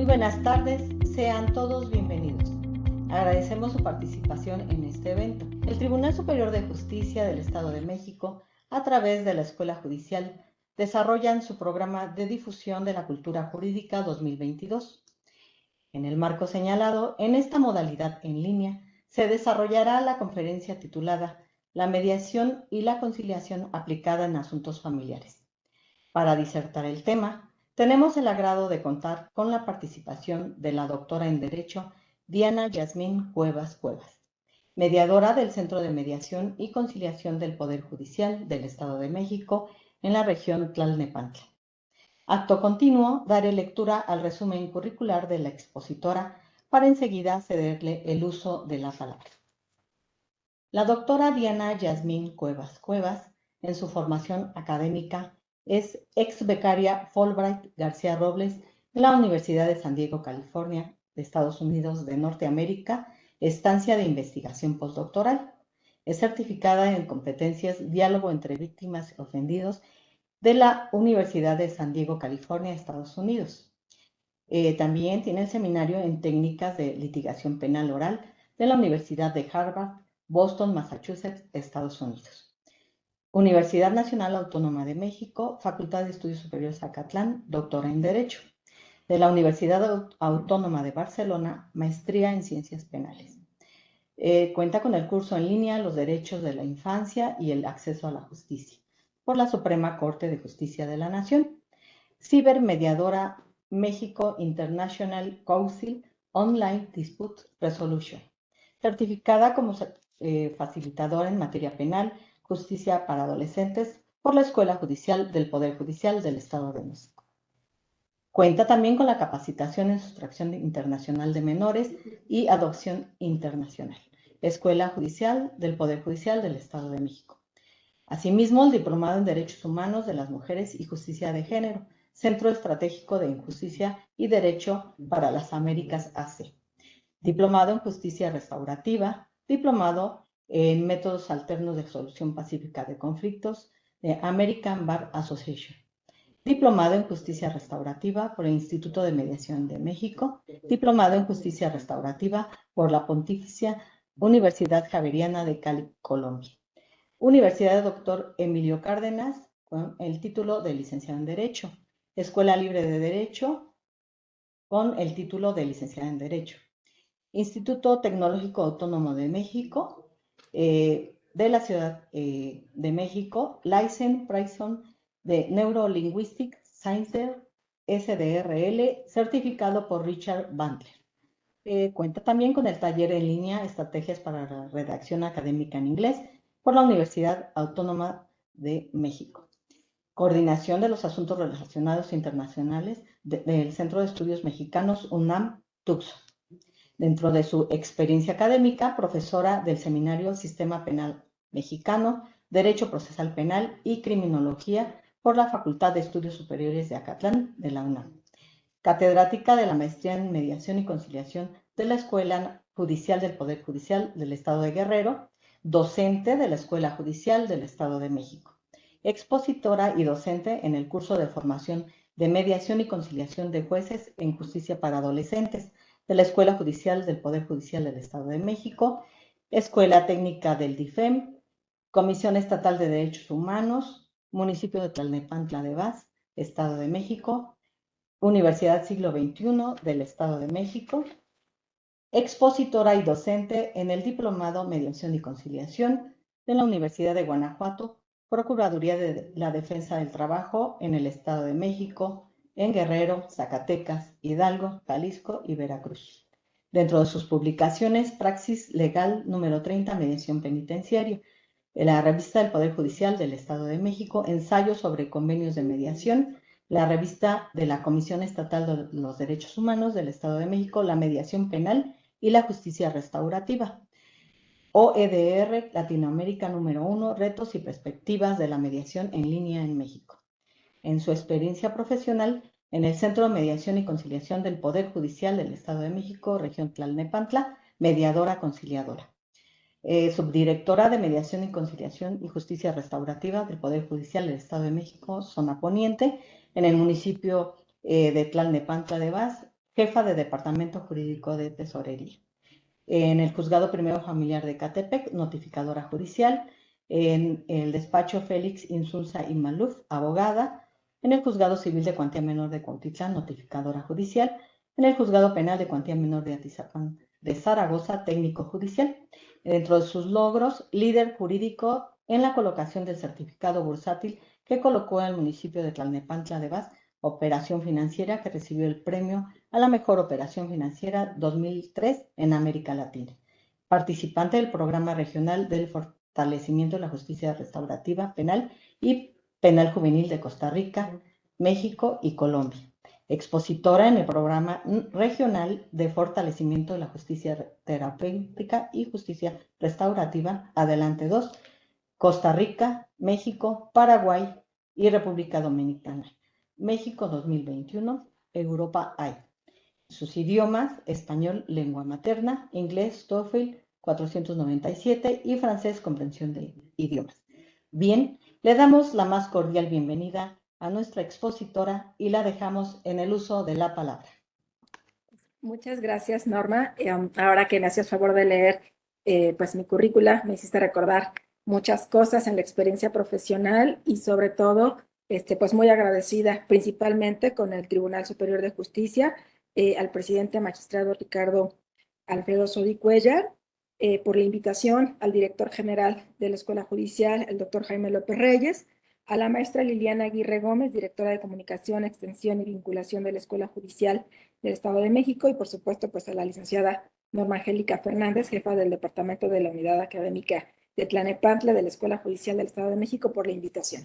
Muy buenas tardes, sean todos bienvenidos. Agradecemos su participación en este evento. El Tribunal Superior de Justicia del Estado de México, a través de la Escuela Judicial, desarrollan su programa de difusión de la cultura jurídica 2022. En el marco señalado, en esta modalidad en línea, se desarrollará la conferencia titulada La mediación y la conciliación aplicada en asuntos familiares. Para disertar el tema, tenemos el agrado de contar con la participación de la doctora en Derecho Diana Yasmín Cuevas Cuevas, mediadora del Centro de Mediación y Conciliación del Poder Judicial del Estado de México en la región Tlalnepantla. Acto continuo, daré lectura al resumen curricular de la expositora para enseguida cederle el uso de la palabra. La doctora Diana Yasmín Cuevas Cuevas, en su formación académica, es ex becaria Fulbright García Robles en la Universidad de San Diego, California, de Estados Unidos de Norteamérica, estancia de investigación postdoctoral. Es certificada en competencias Diálogo entre Víctimas y Ofendidos de la Universidad de San Diego, California, Estados Unidos. También tiene el seminario en técnicas de litigación penal oral de la Universidad de Harvard, Boston, Massachusetts, Estados Unidos. Universidad Nacional Autónoma de México, Facultad de Estudios Superiores Zacatlán, doctora en Derecho. De la Universidad Autónoma de Barcelona, maestría en Ciencias Penales. Cuenta con el curso en línea Los Derechos de la Infancia y el Acceso a la Justicia, por la Suprema Corte de Justicia de la Nación. Cibermediadora México International Council Online Dispute Resolution, certificada como facilitadora en materia penal, justicia para adolescentes por la Escuela Judicial del Poder Judicial del Estado de México. Cuenta también con la capacitación en sustracción internacional de menores y adopción internacional, Escuela Judicial del Poder Judicial del Estado de México. Asimismo, el Diplomado en Derechos Humanos de las Mujeres y Justicia de Género, Centro Estratégico de Injusticia y Derecho para las Américas AC. Diplomado en Justicia Restaurativa, Diplomado en Métodos Alternos de Solución Pacífica de Conflictos de American Bar Association. Diplomado en Justicia Restaurativa por el Instituto de Mediación de México. Diplomado en Justicia Restaurativa por la Pontificia Universidad Javeriana de Cali, Colombia. Universidad Dr. Emilio Cárdenas, con el título de licenciado en Derecho. Escuela Libre de Derecho, con el título de licenciada en Derecho. Instituto Tecnológico Autónomo de México, de la Ciudad de México, License Prison de Neurolinguistic Science SDRL, certificado por Richard Bandler. Cuenta también con el taller en línea Estrategias para la Redacción Académica en Inglés por la Universidad Autónoma de México. Coordinación de los Asuntos Relacionados Internacionales del Centro de Estudios Mexicanos UNAM-TUCSO. Dentro de su experiencia académica, profesora del Seminario Sistema Penal Mexicano, Derecho Procesal Penal y Criminología por la Facultad de Estudios Superiores de Acatlán de la UNAM. Catedrática de la Maestría en Mediación y Conciliación de la Escuela Judicial del Poder Judicial del Estado de Guerrero, docente de la Escuela Judicial del Estado de México, expositora y docente en el curso de formación de Mediación y Conciliación de Jueces en Justicia para Adolescentes de la Escuela Judicial del Poder Judicial del Estado de México, Escuela Técnica del DIFEM, Comisión Estatal de Derechos Humanos, Municipio de Tlalnepantla de Vaz, Estado de México, Universidad Siglo XXI del Estado de México, expositora y docente en el Diplomado Mediación y Conciliación de la Universidad de Guanajuato, Procuraduría de la Defensa del Trabajo en el Estado de México, en Guerrero, Zacatecas, Hidalgo, Jalisco y Veracruz. Dentro de sus publicaciones, Praxis Legal número 30, Mediación Penitenciaria, la Revista del Poder Judicial del Estado de México, Ensayos sobre Convenios de Mediación, la Revista de la Comisión Estatal de los Derechos Humanos del Estado de México, la Mediación Penal y la Justicia Restaurativa. OEDR Latinoamérica número 1, Retos y Perspectivas de la Mediación en Línea en México. En su experiencia profesional en el Centro de Mediación y Conciliación del Poder Judicial del Estado de México, región Tlalnepantla, mediadora conciliadora. Subdirectora de Mediación y Conciliación y Justicia Restaurativa del Poder Judicial del Estado de México, zona poniente, en el municipio de Tlalnepantla de Vaz, jefa de Departamento Jurídico de Tesorería. En el Juzgado Primero Familiar de Catepec, notificadora judicial. En el despacho Félix Insulza y Maluf, abogada. En el Juzgado Civil de Cuantía Menor de Cuautitlán, notificadora judicial. En el Juzgado Penal de Cuantía Menor de Atizapán de Zaragoza, técnico judicial. Dentro de sus logros, líder jurídico en la colocación del certificado bursátil que colocó al municipio de Tlalnepantla de Vaz, operación financiera que recibió el premio a la mejor operación financiera 2003 en América Latina. Participante del programa regional del fortalecimiento de la justicia restaurativa penal y penal juvenil de Costa Rica, México y Colombia. Expositora en el programa regional de fortalecimiento de la justicia terapéutica y justicia restaurativa Adelante 2, Costa Rica, México, Paraguay y República Dominicana. México 2021, Europa hay. Sus idiomas: español, lengua materna; inglés, TOEFL 497 y francés, comprensión de idiomas. Bien, le damos la más cordial bienvenida a nuestra expositora y la dejamos en el uso de la palabra. Muchas gracias, Norma. Ahora que me hacías favor de leer pues mi currícula, me hiciste recordar muchas cosas en la experiencia profesional y sobre todo, pues muy agradecida principalmente con el Tribunal Superior de Justicia, al presidente magistrado Ricardo Alfredo Sodi Cuellar, por la invitación, al director general de la Escuela Judicial, el doctor Jaime López Reyes, a la maestra Liliana Aguirre Gómez, directora de Comunicación, Extensión y Vinculación de la Escuela Judicial del Estado de México, y por supuesto pues a la licenciada Norma Angélica Fernández, jefa del Departamento de la Unidad Académica de Tlalnepantla de la Escuela Judicial del Estado de México, por la invitación.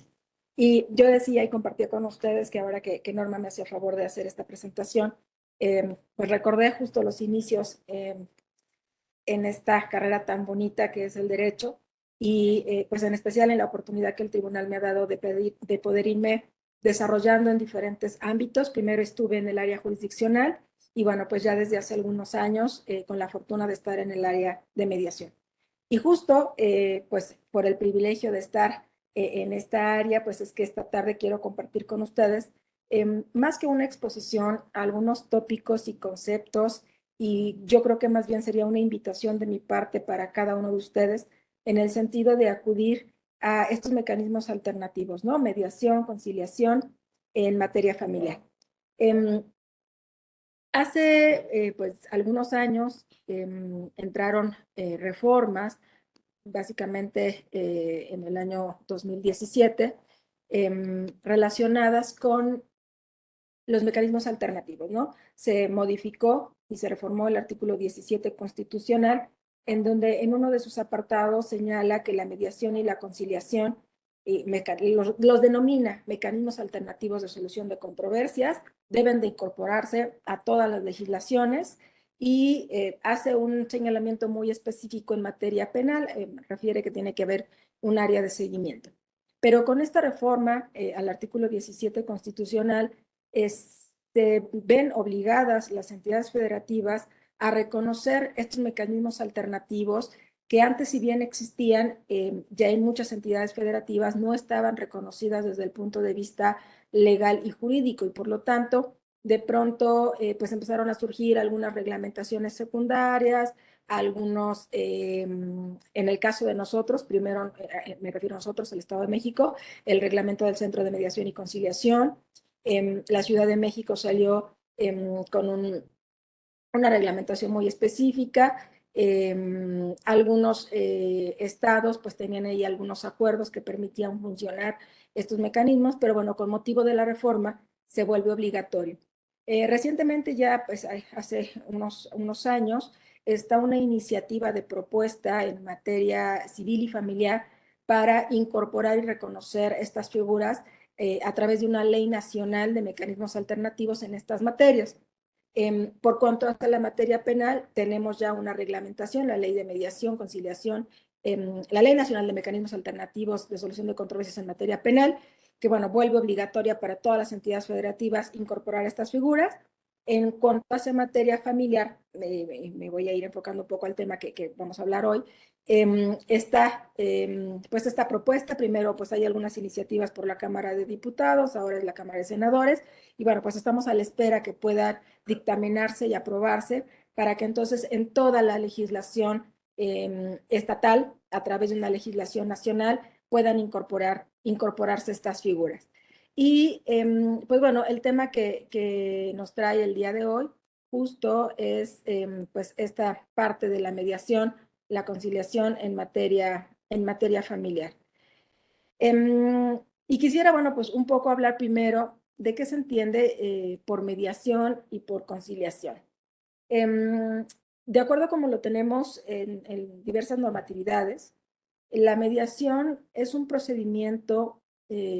Y yo decía y compartía con ustedes que ahora que Norma me hacía favor de hacer esta presentación, pues recordé justo los inicios en esta carrera tan bonita que es el derecho, y pues en especial en la oportunidad que el tribunal me ha dado de poder irme desarrollando en diferentes ámbitos. Primero estuve en el área jurisdiccional y bueno, pues ya desde hace algunos años con la fortuna de estar en el área de mediación. Y justo pues por el privilegio de estar en esta área, pues es que esta tarde quiero compartir con ustedes más que una exposición, algunos tópicos y conceptos, y yo creo que más bien sería una invitación de mi parte para cada uno de ustedes en el sentido de acudir a estos mecanismos alternativos, ¿no? Mediación, conciliación en materia familiar. Hace pues algunos años entraron reformas, básicamente en el año 2017, relacionadas con los mecanismos alternativos, ¿no? Se modificó y se reformó el artículo 17 constitucional, en donde en uno de sus apartados señala que la mediación y la conciliación los denomina mecanismos alternativos de solución de controversias, deben de incorporarse a todas las legislaciones, y hace un señalamiento muy específico en materia penal, refiere que tiene que haber un área de seguimiento. Pero con esta reforma al artículo 17 constitucional, se ven obligadas las entidades federativas a reconocer estos mecanismos alternativos que antes, si bien existían, ya en muchas entidades federativas no estaban reconocidas desde el punto de vista legal y jurídico, y por lo tanto, de pronto, pues empezaron a surgir algunas reglamentaciones secundarias, algunos, en el caso de nosotros, primero me refiero a nosotros, el Estado de México, el reglamento del Centro de Mediación y Conciliación. La Ciudad de México salió con una reglamentación muy específica. Algunos estados pues tenían ahí algunos acuerdos que permitían funcionar estos mecanismos, pero bueno, con motivo de la reforma se vuelve obligatorio. Recientemente, ya pues hace unos años, está una iniciativa de propuesta en materia civil y familiar para incorporar y reconocer estas figuras a través de una ley nacional de mecanismos alternativos en estas materias. Por cuanto a la materia penal, tenemos ya una reglamentación, la Ley de Mediación, Conciliación, la Ley Nacional de Mecanismos Alternativos de Solución de Controversias en materia penal, que bueno, vuelve obligatoria para todas las entidades federativas incorporar estas figuras. En cuanto a esa materia familiar, me voy a ir enfocando un poco al tema que vamos a hablar hoy, pues esta propuesta, primero pues hay algunas iniciativas por la Cámara de Diputados, ahora es la Cámara de Senadores, y bueno, pues estamos a la espera que puedan dictaminarse y aprobarse para que entonces en toda la legislación estatal, a través de una legislación nacional, puedan incorporarse estas figuras. Y pues bueno, el tema que nos trae el día de hoy justo es pues esta parte de la mediación, la conciliación en materia familiar. Y quisiera, bueno, pues un poco hablar primero de qué se entiende por mediación y por conciliación. De acuerdo como lo tenemos en diversas normatividades, la mediación es un procedimiento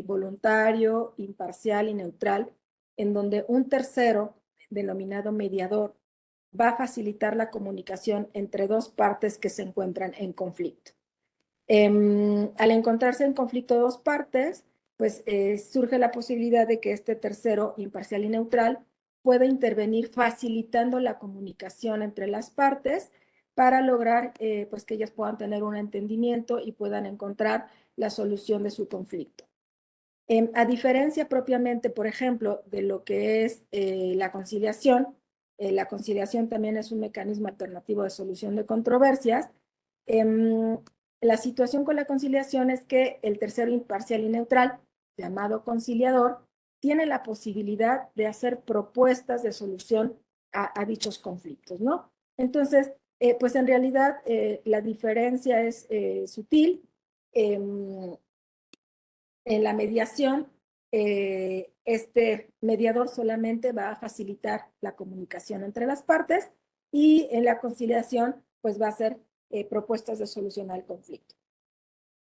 voluntario, imparcial y neutral, en donde un tercero, denominado mediador, va a facilitar la comunicación entre dos partes que se encuentran en conflicto. Al encontrarse en conflicto dos partes, pues surge la posibilidad de que este tercero, imparcial y neutral, pueda intervenir facilitando la comunicación entre las partes para lograr pues que ellas puedan tener un entendimiento y puedan encontrar la solución de su conflicto. A diferencia propiamente, por ejemplo, de lo que es la conciliación también es un mecanismo alternativo de solución de controversias. La situación con la conciliación es que el tercero imparcial y neutral, llamado conciliador, tiene la posibilidad de hacer propuestas de solución a dichos conflictos, ¿no? Entonces, pues en realidad la diferencia es sutil. En la mediación, este mediador solamente va a facilitar la comunicación entre las partes y en la conciliación, pues va a hacer propuestas de solución al conflicto.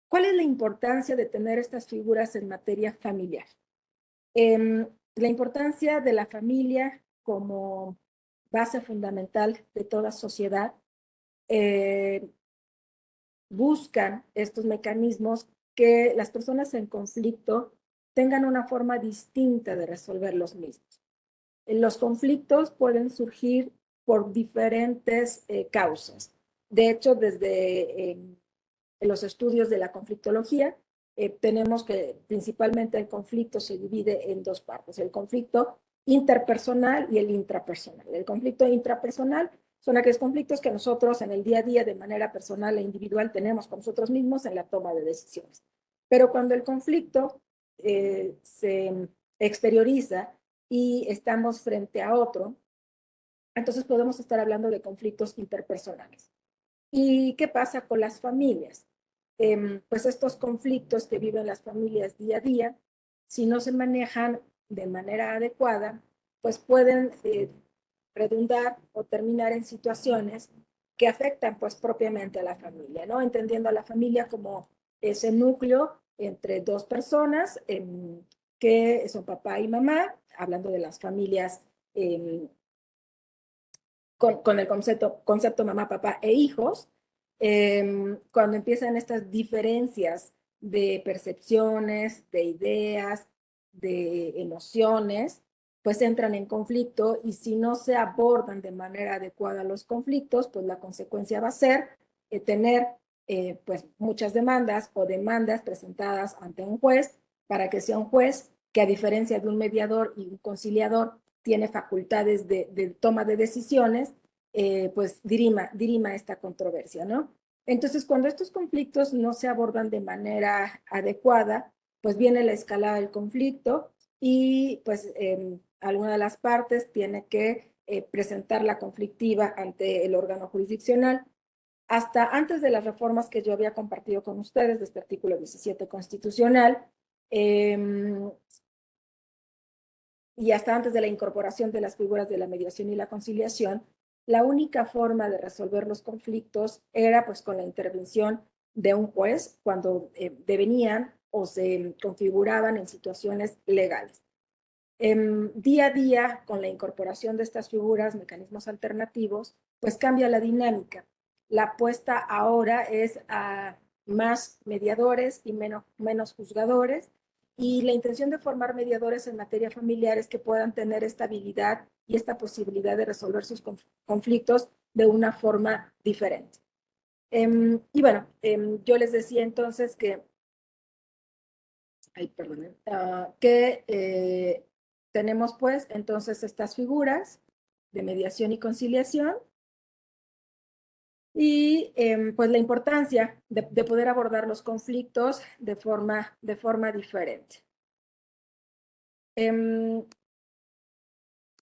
¿Cuál es la importancia de tener estas figuras en materia familiar? La importancia de la familia como base fundamental de toda sociedad. Buscan estos mecanismos que las personas en conflicto tengan una forma distinta de resolver los mismos. Los conflictos pueden surgir por diferentes causas. De hecho, desde los estudios de la conflictología, tenemos que principalmente el conflicto se divide en dos partes, el conflicto interpersonal y el intrapersonal. El conflicto intrapersonal son aquellos conflictos que nosotros en el día a día de manera personal e individual tenemos con nosotros mismos en la toma de decisiones. Pero cuando el conflicto se exterioriza y estamos frente a otro, entonces podemos estar hablando de conflictos interpersonales. ¿Y qué pasa con las familias? Pues estos conflictos que viven las familias día a día, si no se manejan de manera adecuada, pues pueden redundar o terminar en situaciones que afectan pues propiamente a la familia, ¿no? Entendiendo a la familia como ese núcleo entre dos personas que son papá y mamá, hablando de las familias con el concepto mamá, papá e hijos, cuando empiezan estas diferencias de percepciones, de ideas, de emociones, pues entran en conflicto y si no se abordan de manera adecuada los conflictos, pues la consecuencia va a ser tener pues muchas demandas o demandas presentadas ante un juez para que sea un juez que a diferencia de un mediador y un conciliador tiene facultades de toma de decisiones, pues dirima esta controversia, ¿no? Entonces, cuando estos conflictos no se abordan de manera adecuada, pues viene la escalada del conflicto y pues alguna de las partes tiene que presentar la conflictiva ante el órgano jurisdiccional. Hasta antes de las reformas que yo había compartido con ustedes de este artículo 17 constitucional, y hasta antes de la incorporación de las figuras de la mediación y la conciliación, la única forma de resolver los conflictos era pues con la intervención de un juez cuando devenían o se configuraban en situaciones legales. Día a día, con la incorporación de estas figuras, mecanismos alternativos, pues cambia la dinámica. La apuesta ahora es a más mediadores y menos juzgadores, Y la intención de formar mediadores en materia familiar es que puedan tener esta habilidad y esta posibilidad de resolver sus conflictos de una forma diferente. Y bueno, yo les decía entonces que, tenemos pues entonces estas figuras de mediación y conciliación y pues la importancia de poder abordar los conflictos de forma diferente.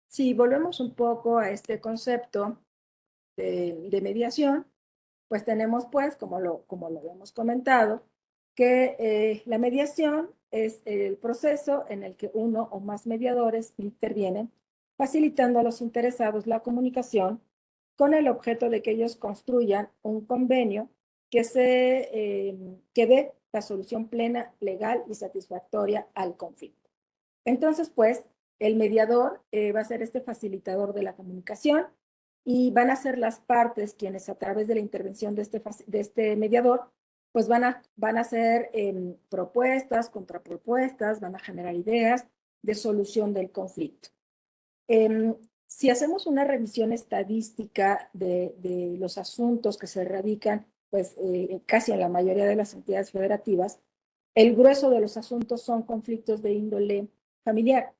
Si volvemos un poco a este concepto de mediación, pues tenemos pues, como lo habíamos comentado, que la mediación es el proceso en el que uno o más mediadores intervienen, facilitando a los interesados la comunicación con el objeto de que ellos construyan un convenio que dé la solución plena, legal y satisfactoria al conflicto. Entonces, pues, el mediador va a ser este facilitador de la comunicación y van a ser las partes quienes a través de la intervención de este mediador, pues van a hacer propuestas, contrapropuestas, van a generar ideas de solución del conflicto. Si hacemos una revisión estadística de los asuntos que se radican, pues casi en la mayoría de las entidades federativas, el grueso de los asuntos son conflictos de índole familiar.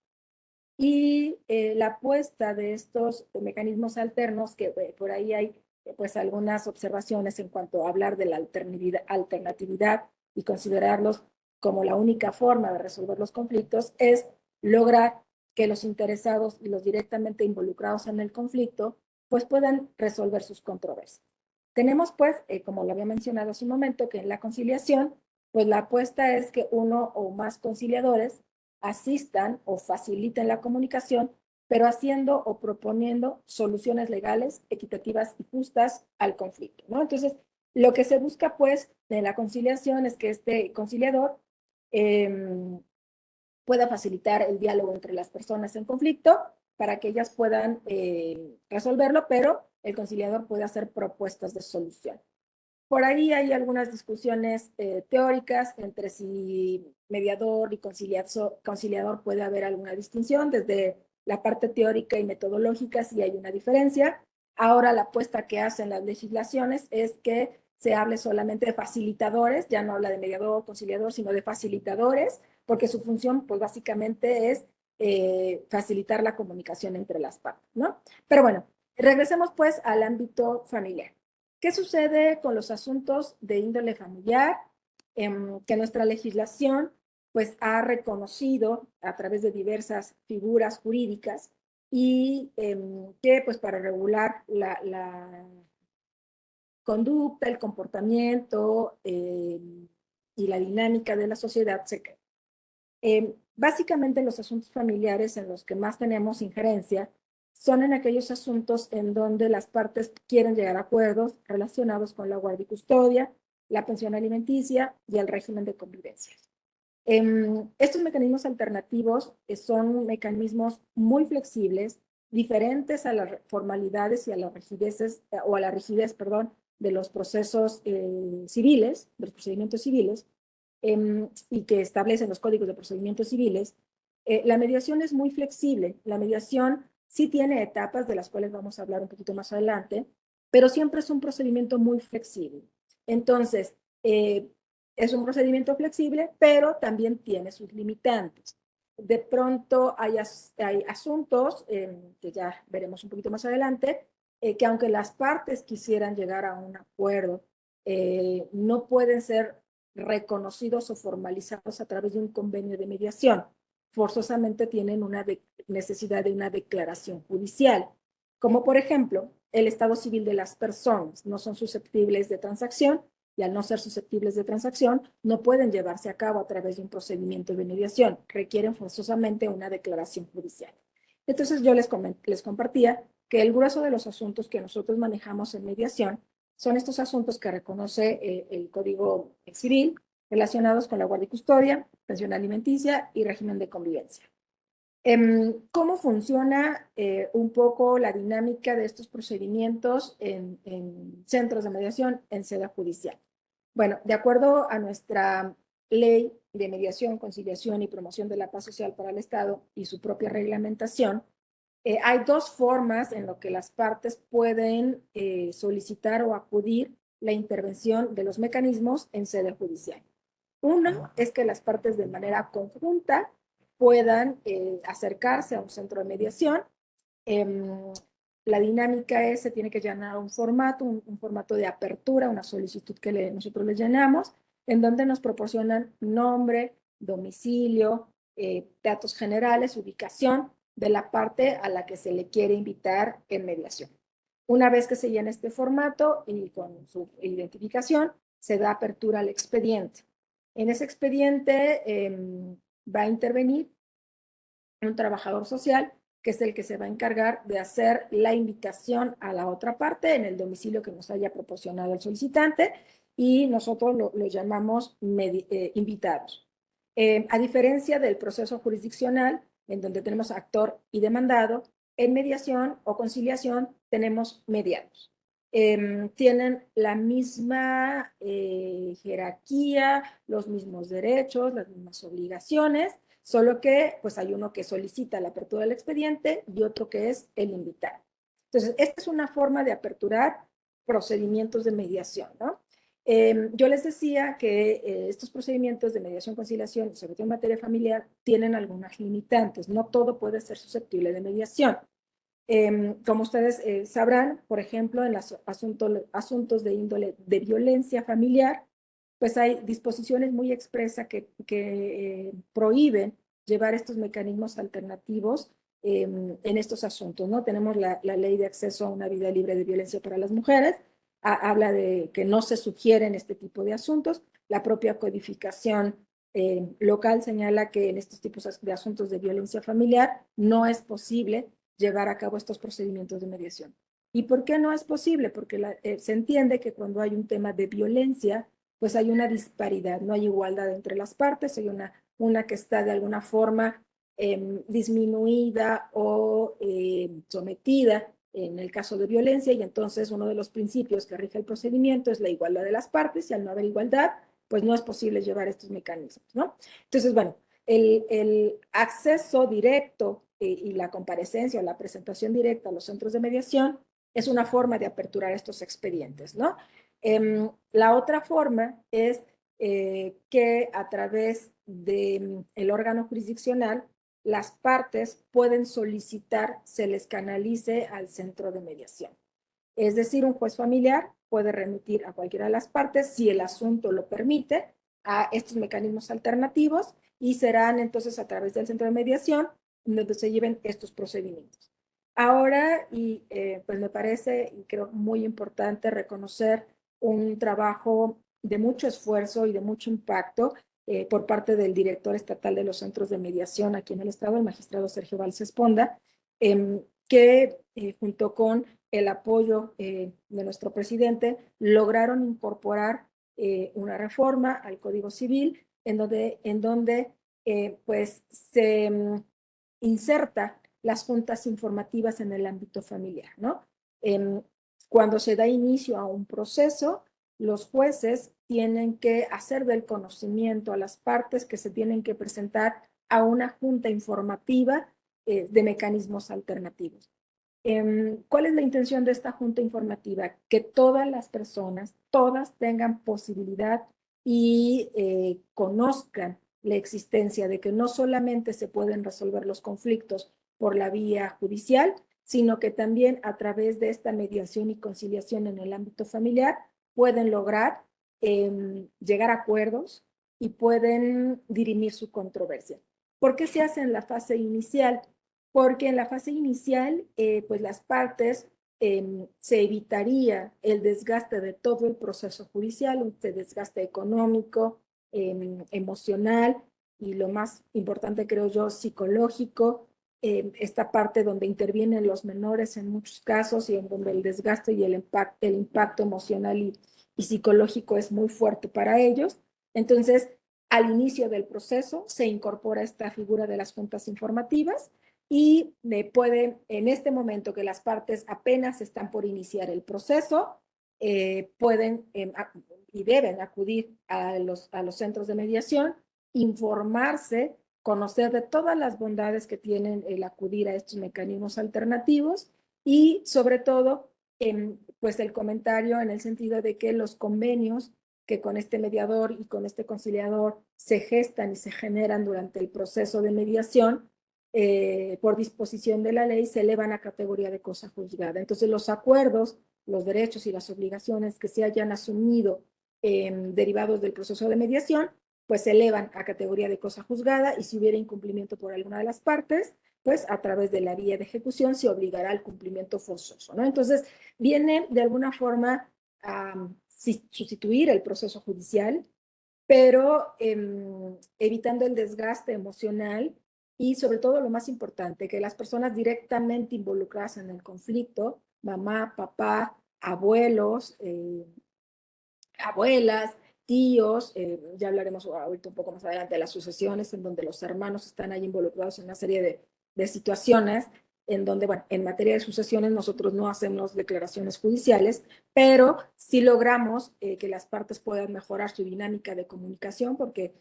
Y la apuesta de estos mecanismos alternos, que por ahí hay pues algunas observaciones en cuanto a hablar de la alternatividad y considerarlos como la única forma de resolver los conflictos, es lograr que los interesados y los directamente involucrados en el conflicto pues puedan resolver sus controversias. Tenemos pues, como lo había mencionado hace un momento, que en la conciliación, pues la apuesta es que uno o más conciliadores asistan o faciliten la comunicación, pero haciendo o proponiendo soluciones legales, equitativas y justas al conflicto, ¿no? Entonces, lo que se busca, pues, de la conciliación es que este conciliador pueda facilitar el diálogo entre las personas en conflicto para que ellas puedan resolverlo, pero el conciliador puede hacer propuestas de solución. Por ahí hay algunas discusiones teóricas entre si mediador y conciliador puede haber alguna distinción. Desde la parte teórica y metodológica sí hay una diferencia. Ahora la apuesta que hacen las legislaciones es que se hable solamente de facilitadores, ya no habla de mediador o conciliador, sino de facilitadores, porque su función pues básicamente es facilitar la comunicación entre las partes, ¿no? Pero bueno, regresemos pues al ámbito familiar. ¿Qué sucede con los asuntos de índole familiar? Que nuestra legislación pues ha reconocido a través de diversas figuras jurídicas y que pues para regular la conducta, el comportamiento y la dinámica de la sociedad se crea. Básicamente los asuntos familiares en los que más tenemos injerencia son en aquellos asuntos en donde las partes quieren llegar a acuerdos relacionados con la guardia y custodia, la pensión alimenticia y el régimen de convivencia. Estos mecanismos alternativos son mecanismos muy flexibles, diferentes a las formalidades y a las rigideces, o a la rigidez, perdón, de los procesos civiles, de los procedimientos civiles, y que establecen los códigos de procedimientos civiles. La mediación es muy flexible. La mediación sí tiene etapas de las cuales vamos a hablar un poquito más adelante, pero siempre es un procedimiento muy flexible. Entonces, es un procedimiento flexible, pero también tiene sus limitantes. De pronto hay asuntos que ya veremos un poquito más adelante, que aunque las partes quisieran llegar a un acuerdo, no pueden ser reconocidos o formalizados a través de un convenio de mediación. Forzosamente tienen una necesidad de una declaración judicial, como por ejemplo, el estado civil de las personas no son susceptibles de transacción y al no ser susceptibles de transacción, no pueden llevarse a cabo a través de un procedimiento de mediación, requieren forzosamente una declaración judicial. Entonces yo les compartía que el grueso de los asuntos que nosotros manejamos en mediación son estos asuntos que reconoce el Código Civil relacionados con la guardia y custodia, pensión alimenticia y régimen de convivencia. ¿Cómo funciona un poco la dinámica de estos procedimientos en centros de mediación en sede judicial? Bueno, de acuerdo a nuestra ley de Mediación, Conciliación y Promoción de la Paz Social para el Estado y su propia reglamentación, hay dos formas en lo que las partes pueden solicitar o acudir la intervención de los mecanismos en sede judicial. Uno es que las partes de manera conjunta puedan acercarse a un centro de mediación. La dinámica es, se tiene que llenar un formato, un formato de apertura, una solicitud que nosotros le llenamos, en donde nos proporcionan nombre, domicilio, datos generales, ubicación de la parte a la que se le quiere invitar en mediación. Una vez que se llena este formato y con su identificación, se da apertura al expediente. En ese expediente va a intervenir un trabajador social que es el que se va a encargar de hacer la invitación a la otra parte en el domicilio que nos haya proporcionado el solicitante y nosotros lo llamamos invitados. A diferencia del proceso jurisdiccional, en donde tenemos actor y demandado, en mediación o conciliación tenemos mediados. Tienen la misma jerarquía, los mismos derechos, las mismas obligaciones, solo que pues hay uno que solicita la apertura del expediente y otro que es el invitado. Entonces, esta es una forma de aperturar procedimientos de mediación, ¿no? Yo les decía que estos procedimientos de mediación, conciliación, sobre todo en materia familiar, tienen algunas limitantes. No todo puede ser susceptible de mediación. Como ustedes sabrán, por ejemplo, en los asuntos de índole de violencia familiar, pues hay disposiciones muy expresas que prohíben llevar estos mecanismos alternativos en estos asuntos, ¿no? Tenemos la ley de acceso a una vida libre de violencia para las mujeres, habla de que no se sugieren este tipo de asuntos. La propia codificación local señala que en estos tipos de asuntos de violencia familiar no es posible llevar a cabo estos procedimientos de mediación. ¿Y por qué no es posible? Porque se entiende que cuando hay un tema de violencia, pues hay una disparidad, no hay igualdad entre las partes, hay una que está de alguna forma disminuida o sometida en el caso de violencia, y entonces uno de los principios que rige el procedimiento es la igualdad de las partes, y al no haber igualdad, pues no es posible llevar estos mecanismos, ¿no? Entonces, bueno, el acceso directo y la comparecencia o la presentación directa a los centros de mediación es una forma de aperturar estos expedientes, ¿no? La otra forma es que a través del órgano jurisdiccional las partes pueden solicitar se les canalice al centro de mediación. Es decir, un juez familiar puede remitir a cualquiera de las partes, si el asunto lo permite, a estos mecanismos alternativos y serán entonces a través del centro de mediación donde se lleven estos procedimientos. Ahora, pues me parece y creo muy importante reconocer un trabajo de mucho esfuerzo y de mucho impacto por parte del director estatal de los centros de mediación aquí en el estado, el magistrado Sergio Valls Esponda, que junto con el apoyo de nuestro presidente lograron incorporar una reforma al Código Civil en donde pues se inserta las juntas informativas en el ámbito familiar, ¿no? Cuando se da inicio a un proceso, los jueces tienen que hacer del conocimiento a las partes que se tienen que presentar a una junta informativa de mecanismos alternativos. ¿Cuál es la intención de esta junta informativa? Que todas las personas, todas tengan posibilidad y conozcan la existencia de que no solamente se pueden resolver los conflictos por la vía judicial, sino que también a través de esta mediación y conciliación en el ámbito familiar pueden lograr llegar a acuerdos y pueden dirimir su controversia. ¿Por qué se hace en la fase inicial? Porque en la fase inicial, pues las partes se evitaría el desgaste de todo el proceso judicial, un desgaste económico, emocional y lo más importante, creo yo, psicológico, esta parte donde intervienen los menores en muchos casos y en donde el desgaste y el impacto emocional y psicológico es muy fuerte para ellos. Entonces, al inicio del proceso se incorpora esta figura de las juntas informativas y pueden, en este momento que las partes apenas están por iniciar el proceso, pueden y deben acudir a los centros de mediación informarse, conocer de todas las bondades que tienen el acudir a estos mecanismos alternativos y sobre todo, pues el comentario en el sentido de que los convenios que con este mediador y con este conciliador se gestan y se generan durante el proceso de mediación, por disposición de la ley, se elevan a categoría de cosa juzgada. Entonces, los acuerdos, los derechos y las obligaciones que se hayan asumido derivados del proceso de mediación, pues se elevan a categoría de cosa juzgada y si hubiera incumplimiento por alguna de las partes, pues a través de la vía de ejecución se obligará al cumplimiento forzoso, ¿no? Entonces, viene de alguna forma a sustituir el proceso judicial, pero evitando el desgaste emocional y sobre todo lo más importante, que las personas directamente involucradas en el conflicto, mamá, papá, abuelos, abuelas, tíos, ya hablaremos ahorita un poco más adelante de las sucesiones, en donde los hermanos están ahí involucrados en una serie de situaciones, en donde, bueno, en materia de sucesiones nosotros no hacemos declaraciones judiciales, pero sí logramos que las partes puedan mejorar su dinámica de comunicación, porque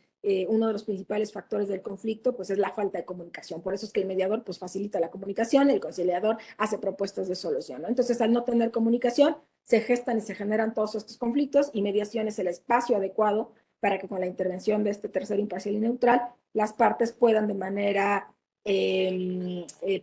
uno de los principales factores del conflicto pues es la falta de comunicación. Por eso es que el mediador pues facilita la comunicación, el conciliador hace propuestas de solución, ¿no? Entonces, al no tener comunicación, se gestan y se generan todos estos conflictos y mediación es el espacio adecuado para que con la intervención de este tercero imparcial y neutral las partes puedan de manera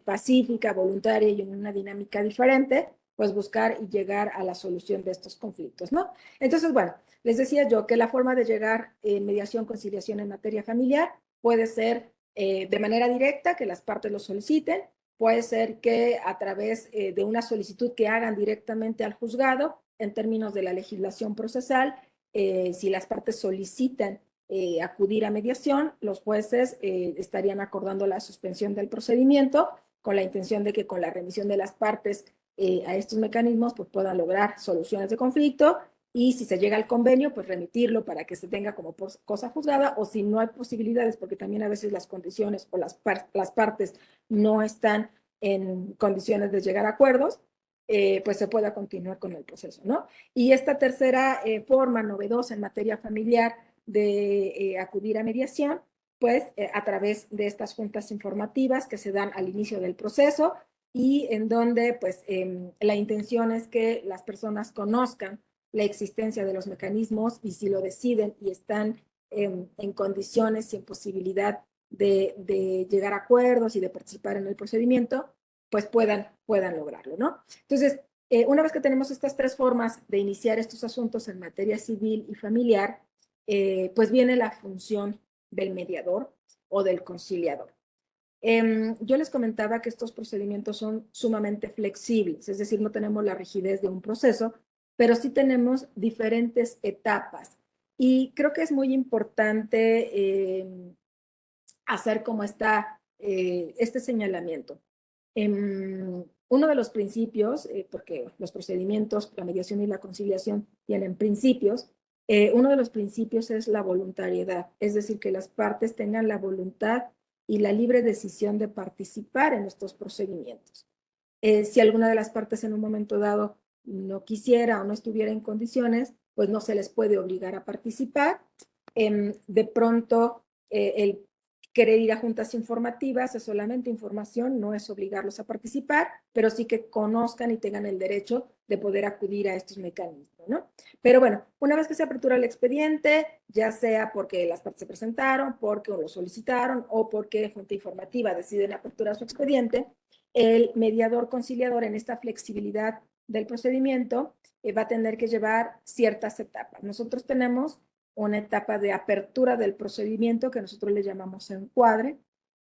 pacífica, voluntaria y en una dinámica diferente, pues buscar y llegar a la solución de estos conflictos, ¿no? Entonces, bueno, les decía yo que la forma de llegar en mediación, conciliación en materia familiar puede ser de manera directa, que las partes lo soliciten, puede ser que a través de una solicitud que hagan directamente al juzgado, en términos de la legislación procesal, si las partes solicitan acudir a mediación, los jueces estarían acordando la suspensión del procedimiento con la intención de que con la remisión de las partes a estos mecanismos pues puedan lograr soluciones de conflicto y si se llega al convenio, pues remitirlo para que se tenga como cosa juzgada o si no hay posibilidades, porque también a veces las condiciones o las partes no están en condiciones de llegar a acuerdos, pues se pueda continuar con el proceso, ¿no? Y esta tercera forma novedosa en materia familiar de acudir a mediación, pues a través de estas juntas informativas que se dan al inicio del proceso y en donde pues la intención es que las personas conozcan la existencia de los mecanismos y si lo deciden y están en condiciones y en posibilidad de llegar a acuerdos y de participar en el procedimiento, pues puedan lograrlo, ¿no? Entonces, una vez que tenemos estas tres formas de iniciar estos asuntos en materia civil y familiar, pues viene la función del mediador o del conciliador. Yo les comentaba que estos procedimientos son sumamente flexibles, es decir, no tenemos la rigidez de un proceso, pero sí tenemos diferentes etapas. Y creo que es muy importante hacer como este señalamiento. Uno de los principios, porque los procedimientos, la mediación y la conciliación tienen principios, uno de los principios es la voluntariedad, es decir, que las partes tengan la voluntad y la libre decisión de participar en estos procedimientos. Si alguna de las partes en un momento dado no quisiera o no estuviera en condiciones, pues no se les puede obligar a participar. De pronto, el querer ir a juntas informativas es solamente información, no es obligarlos a participar, pero sí que conozcan y tengan el derecho de poder acudir a estos mecanismos, ¿no? Pero bueno, una vez que se apertura el expediente, ya sea porque las partes se presentaron, porque lo solicitaron o porque junta informativa deciden aperturar su expediente, el mediador conciliador en esta flexibilidad del procedimiento va a tener que llevar ciertas etapas. Nosotros tenemos una etapa de apertura del procedimiento que nosotros le llamamos encuadre.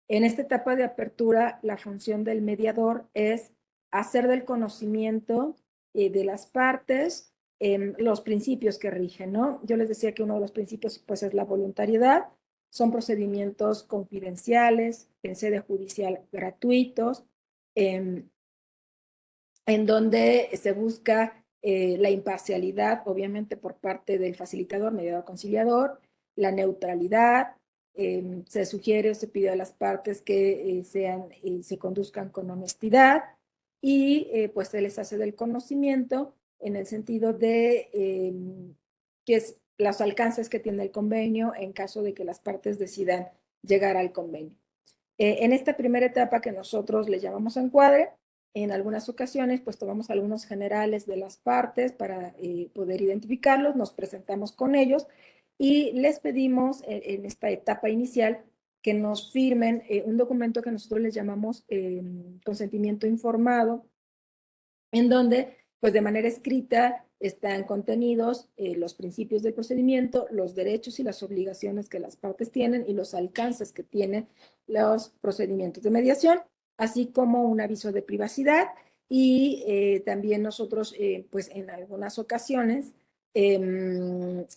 En esta etapa de apertura, la función del mediador es hacer del conocimiento de las partes los principios que rigen, ¿no? Yo les decía que uno de los principios pues es la voluntariedad, son procedimientos confidenciales, en sede judicial gratuitos, en donde se busca la imparcialidad, obviamente por parte del facilitador, mediador conciliador, la neutralidad, se sugiere o se pide a las partes que se conduzcan con honestidad y pues se les hace del conocimiento en el sentido de que los alcances que tiene el convenio en caso de que las partes decidan llegar al convenio. En esta primera etapa que nosotros le llamamos encuadre, en algunas ocasiones pues tomamos algunos generales de las partes para poder identificarlos, nos presentamos con ellos y les pedimos en esta etapa inicial que nos firmen un documento que nosotros les llamamos consentimiento informado, en donde, pues de manera escrita, están contenidos los principios del procedimiento, los derechos y las obligaciones que las partes tienen y los alcances que tienen los procedimientos de mediación, así como un aviso de privacidad y también nosotros, pues en algunas ocasiones, eh,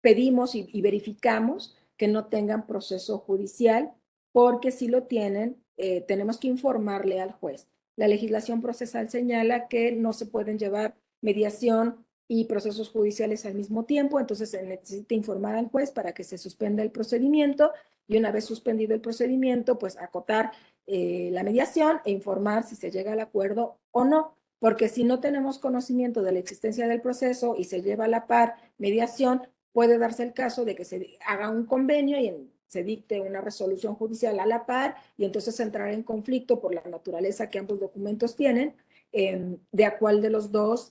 pedimos y verificamos que no tengan proceso judicial, porque si lo tienen, tenemos que informarle al juez. La legislación procesal señala que no se pueden llevar mediación y procesos judiciales al mismo tiempo, entonces se necesita informar al juez para que se suspenda el procedimiento y una vez suspendido el procedimiento, pues acotar la mediación e informar si se llega al acuerdo o no, porque si no tenemos conocimiento de la existencia del proceso y se lleva a la par mediación, puede darse el caso de que se haga un convenio y se dicte una resolución judicial a la par y entonces entrar en conflicto por la naturaleza que ambos documentos tienen, de a cuál de los dos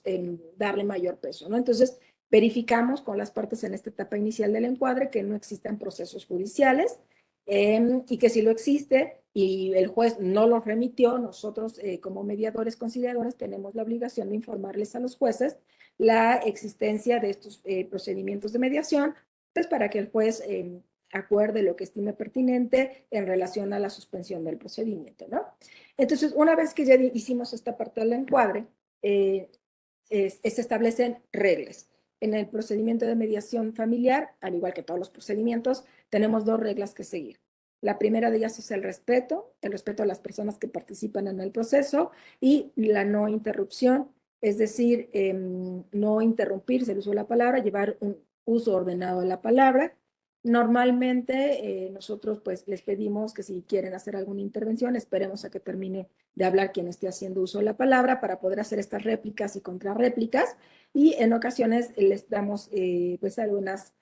darle mayor peso, ¿no? Entonces, verificamos con las partes en esta etapa inicial del encuadre que no existan procesos judiciales y que si lo existe y el juez no los remitió, nosotros como mediadores conciliadores tenemos la obligación de informarles a los jueces la existencia de estos procedimientos de mediación, pues para que el juez acuerde lo que estime pertinente en relación a la suspensión del procedimiento, ¿no? Entonces, una vez que ya hicimos esta parte del encuadre, se establecen reglas. En el procedimiento de mediación familiar, al igual que todos los procedimientos, tenemos dos reglas que seguir. La primera de ellas es el respeto a las personas que participan en el proceso y la no interrupción, es decir, no interrumpirse el uso de la palabra, llevar un uso ordenado de la palabra. Normalmente nosotros pues les pedimos que si quieren hacer alguna intervención, esperemos a que termine de hablar quien esté haciendo uso de la palabra para poder hacer estas réplicas y contrarréplicas y en ocasiones les damos pues algunas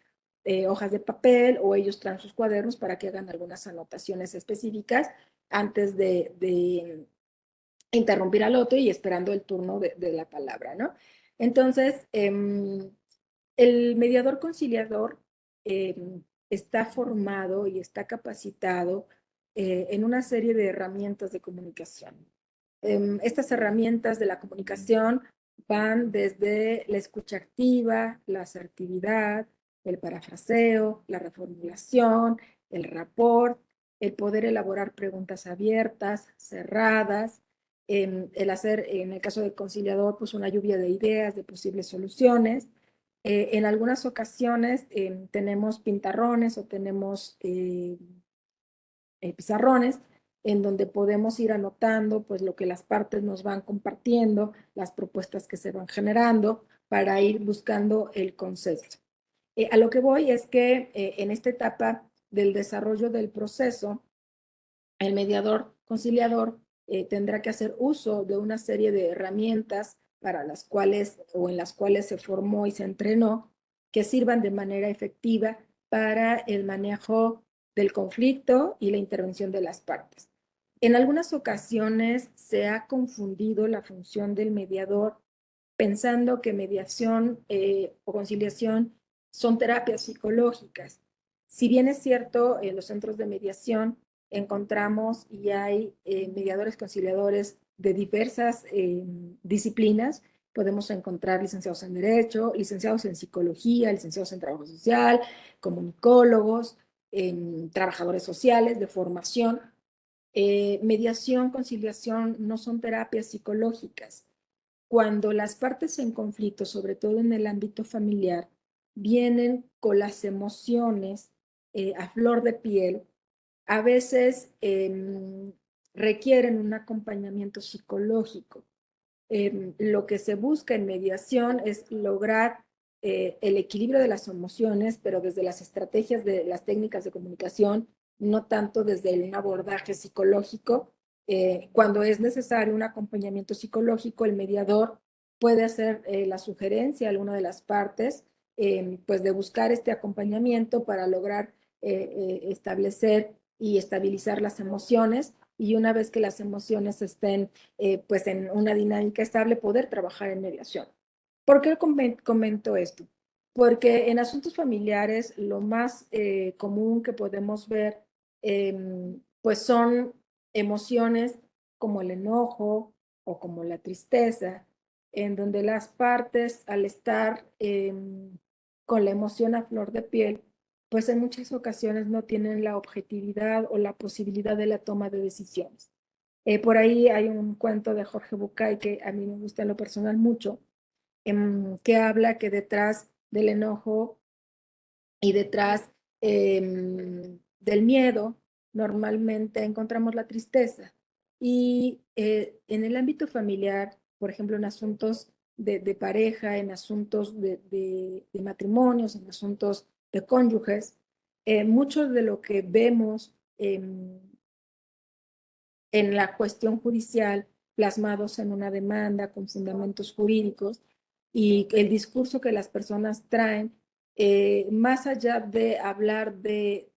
hojas de papel o ellos traen sus cuadernos para que hagan algunas anotaciones específicas antes de interrumpir al otro y esperando el turno de la palabra, ¿no? Entonces, el mediador conciliador está formado y está capacitado en una serie de herramientas de comunicación. Estas herramientas de la comunicación van desde la escucha activa, la asertividad, el parafraseo, la reformulación, el rapport, el poder elaborar preguntas abiertas, cerradas, el hacer, en el caso del conciliador, pues una lluvia de ideas, de posibles soluciones. En algunas ocasiones tenemos pintarrones o tenemos pizarrones en donde podemos ir anotando pues lo que las partes nos van compartiendo, las propuestas que se van generando para ir buscando el consenso. A lo que voy es que en esta etapa del desarrollo del proceso, el mediador conciliador tendrá que hacer uso de una serie de herramientas para las cuales o en las cuales se formó y se entrenó, que sirvan de manera efectiva para el manejo del conflicto y la intervención de las partes. En algunas ocasiones se ha confundido la función del mediador pensando que mediación o conciliación son terapias psicológicas. Si bien es cierto, en los centros de mediación encontramos y hay mediadores conciliadores de diversas disciplinas, podemos encontrar licenciados en Derecho, licenciados en Psicología, licenciados en Trabajo Social, comunicólogos, trabajadores sociales de formación. Mediación, conciliación no son terapias psicológicas. Cuando las partes en conflicto, sobre todo en el ámbito familiar, vienen con las emociones a flor de piel, a veces requieren un acompañamiento psicológico. Lo que se busca en mediación es lograr el equilibrio de las emociones, pero desde las estrategias de las técnicas de comunicación, no tanto desde un abordaje psicológico. Cuando es necesario un acompañamiento psicológico, el mediador puede hacer la sugerencia a alguna de las partes pues de buscar este acompañamiento para lograr establecer y estabilizar las emociones, y una vez que las emociones estén pues en una dinámica estable, poder trabajar en mediación. ¿Por qué comento esto? Porque en asuntos familiares lo más común que podemos ver pues son emociones como el enojo o como la tristeza, en donde las partes al estar con la emoción a flor de piel, pues en muchas ocasiones no tienen la objetividad o la posibilidad de la toma de decisiones. Por ahí hay un cuento de Jorge Bucay que a mí me gusta en lo personal mucho, que habla que detrás del enojo y detrás del miedo normalmente encontramos la tristeza. Y en el ámbito familiar, por ejemplo, en asuntos de pareja, en asuntos de matrimonios, en asuntos de cónyuges, mucho de lo que vemos en la cuestión judicial plasmados en una demanda con fundamentos jurídicos y el discurso que las personas traen, más allá de hablar de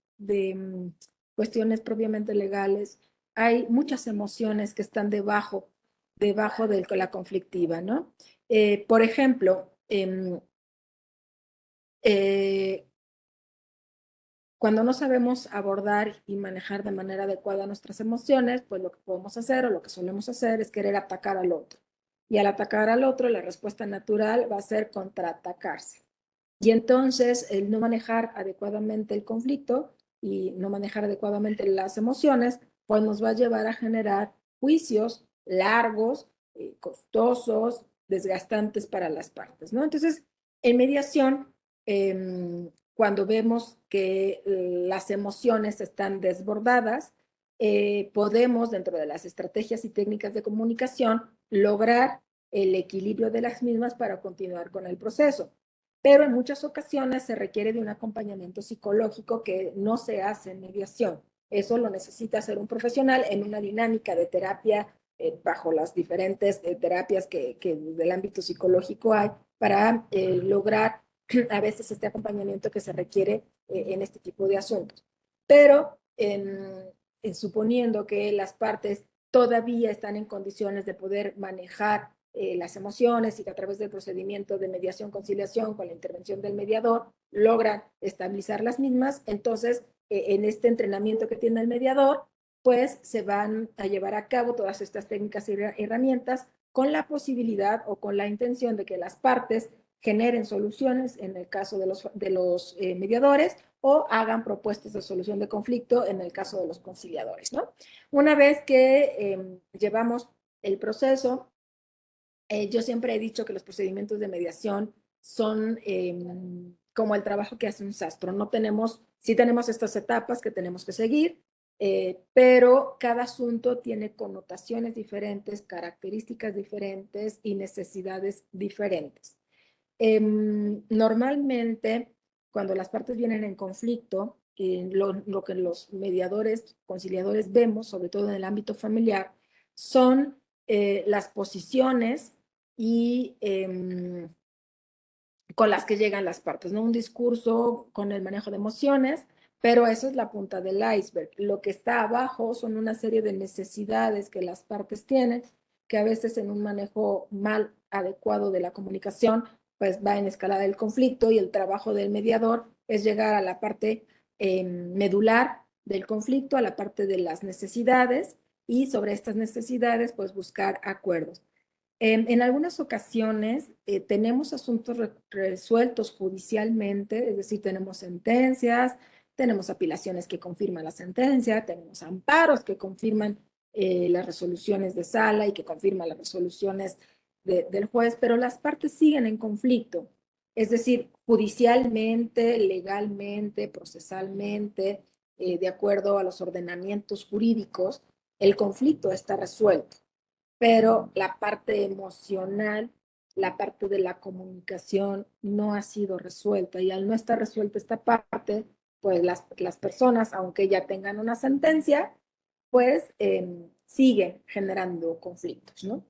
cuestiones propiamente legales, hay muchas emociones que están debajo de la conflictiva, ¿no? Por ejemplo, cuando no sabemos abordar y manejar de manera adecuada nuestras emociones, pues lo que podemos hacer o lo que solemos hacer es querer atacar al otro. Y al atacar al otro, la respuesta natural va a ser contraatacarse. Y entonces el no manejar adecuadamente el conflicto y no manejar adecuadamente las emociones, pues nos va a llevar a generar juicios largos, costosos, desgastantes para las partes, ¿no? Entonces, en mediación, cuando vemos que las emociones están desbordadas, podemos, dentro de las estrategias y técnicas de comunicación, lograr el equilibrio de las mismas para continuar con el proceso. Pero en muchas ocasiones se requiere de un acompañamiento psicológico que no se hace en mediación. Eso lo necesita hacer un profesional en una dinámica de terapia bajo las diferentes terapias que del ámbito psicológico hay para lograr a veces este acompañamiento que se requiere en este tipo de asuntos. Pero suponiendo que las partes todavía están en condiciones de poder manejar las emociones y que a través del procedimiento de mediación-conciliación con la intervención del mediador logran estabilizar las mismas, entonces en este entrenamiento que tiene el mediador, pues se van a llevar a cabo todas estas técnicas y herramientas con la posibilidad o con la intención de que las partes generen soluciones en el caso de los mediadores o hagan propuestas de solución de conflicto en el caso de los conciliadores, ¿no? Una vez que llevamos el proceso, yo siempre he dicho que los procedimientos de mediación son como el trabajo que hace un sastro. No tenemos, sí tenemos estas etapas que tenemos que seguir, pero cada asunto tiene connotaciones diferentes, características diferentes y necesidades diferentes. Normalmente, cuando las partes vienen en conflicto, lo que los mediadores, conciliadores vemos, sobre todo en el ámbito familiar, son las posiciones y con las que llegan las partes, ¿no? Un discurso con el manejo de emociones, pero eso es la punta del iceberg. Lo que está abajo son una serie de necesidades que las partes tienen, que a veces en un manejo mal adecuado de la comunicación, pues va en escalada el conflicto y el trabajo del mediador es llegar a la parte medular del conflicto, a la parte de las necesidades y sobre estas necesidades, pues buscar acuerdos. En algunas ocasiones tenemos asuntos resueltos judicialmente, es decir, tenemos sentencias, tenemos apelaciones que confirman la sentencia, tenemos amparos que confirman las resoluciones de sala y que confirman las resoluciones del juez, pero las partes siguen en conflicto, es decir, judicialmente, legalmente, procesalmente, de acuerdo a los ordenamientos jurídicos, el conflicto está resuelto, pero la parte emocional, la parte de la comunicación no ha sido resuelta, y al no estar resuelta esta parte, pues las personas, aunque ya tengan una sentencia, pues siguen generando conflictos, ¿no?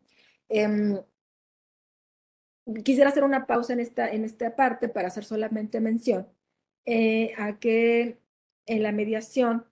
Quisiera hacer una pausa en esta parte para hacer solamente mención a que en la mediación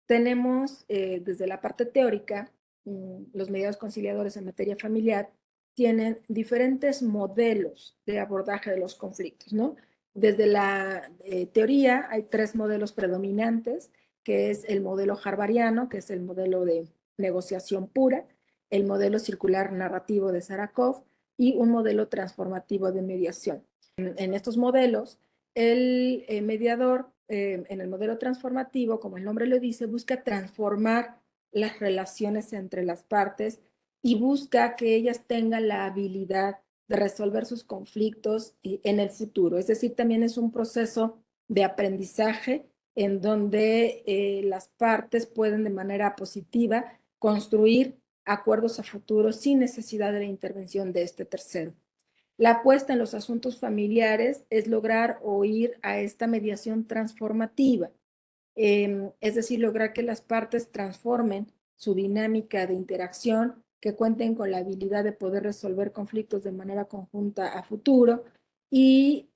tenemos desde la parte teórica, los mediadores conciliadores en materia familiar tienen diferentes modelos de abordaje de los conflictos, ¿no? Desde la teoría hay tres modelos predominantes, que es el modelo harvariano, que es el modelo de negociación pura, el modelo circular narrativo de Sarakov y un modelo transformativo de mediación. En estos modelos, el mediador, en el modelo transformativo, como el nombre lo dice, busca transformar las relaciones entre las partes y busca que ellas tengan la habilidad de resolver sus conflictos en el futuro. Es decir, también es un proceso de aprendizaje en donde las partes pueden de manera positiva construir acuerdos a futuro sin necesidad de la intervención de este tercero. La apuesta en los asuntos familiares es lograr oír a esta mediación transformativa, es decir, lograr que las partes transformen su dinámica de interacción, que cuenten con la habilidad de poder resolver conflictos de manera conjunta a futuro y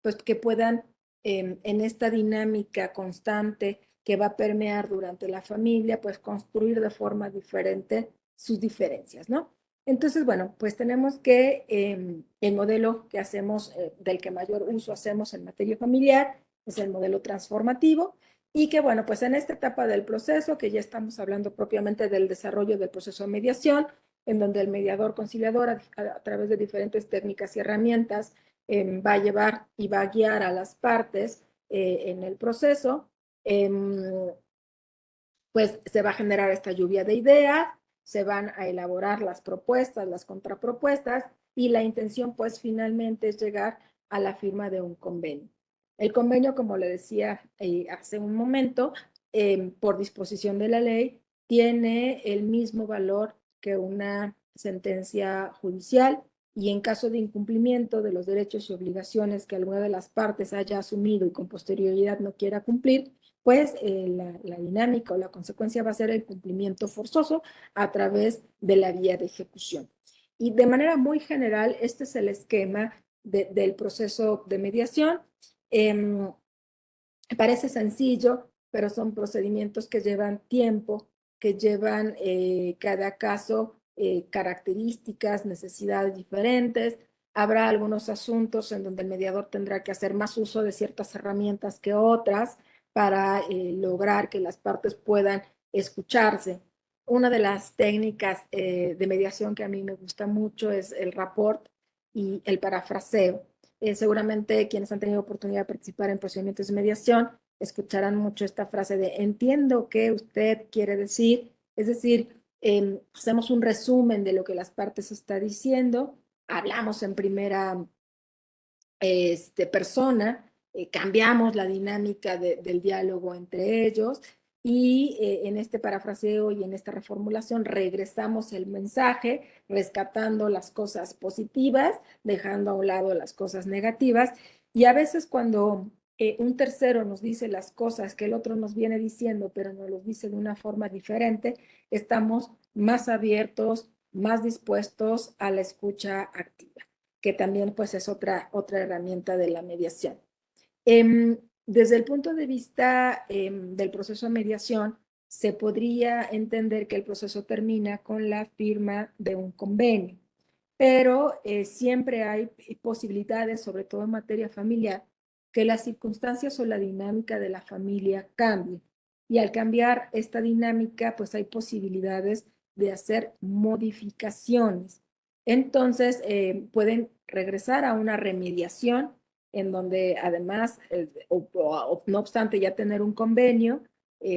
pues que puedan en esta dinámica constante que va a permear durante la familia, pues construir de forma diferente sus diferencias, ¿no? Entonces, bueno, pues tenemos que el modelo que hacemos, del que mayor uso hacemos en materia familiar, es el modelo transformativo, y que, bueno, pues en esta etapa del proceso, que ya estamos hablando propiamente del desarrollo del proceso de mediación, en donde el mediador conciliador, a través de diferentes técnicas y herramientas, va a llevar y va a guiar a las partes en el proceso, pues se va a generar esta lluvia de ideas, se van a elaborar las propuestas, las contrapropuestas, y la intención pues finalmente es llegar a la firma de un convenio. El convenio, como le decía hace un momento, por disposición de la ley, tiene el mismo valor que una sentencia judicial, y en caso de incumplimiento de los derechos y obligaciones que alguna de las partes haya asumido y con posterioridad no quiera cumplir, pues la dinámica o la consecuencia va a ser el cumplimiento forzoso a través de la vía de ejecución. Y de manera muy general, este es el esquema del proceso de mediación. Eh, Parece sencillo, pero son procedimientos que llevan tiempo, que llevan cada caso características, necesidades diferentes. Habrá algunos asuntos en donde el mediador tendrá que hacer más uso de ciertas herramientas que otras para lograr que las partes puedan escucharse. Una de las técnicas de mediación que a mí me gusta mucho es el rapport y el parafraseo. Seguramente quienes han tenido oportunidad de participar en procedimientos de mediación escucharán mucho esta frase de entiendo qué usted quiere decir, es decir, hacemos un resumen de lo que las partes está diciendo, hablamos en primera persona, cambiamos la dinámica del diálogo entre ellos y en este parafraseo y en esta reformulación regresamos el mensaje, rescatando las cosas positivas, dejando a un lado las cosas negativas, y a veces cuando un tercero nos dice las cosas que el otro nos viene diciendo, pero nos los dice de una forma diferente, estamos más abiertos, más dispuestos a la escucha activa, que también pues es otra herramienta de la mediación. Desde el punto de vista del proceso de mediación, se podría entender que el proceso termina con la firma de un convenio, pero siempre hay posibilidades, sobre todo en materia familiar, que las circunstancias o la dinámica de la familia cambie. Y al cambiar esta dinámica, pues hay posibilidades de hacer modificaciones. Entonces, pueden regresar a una remediación en donde además, no obstante ya tener un convenio,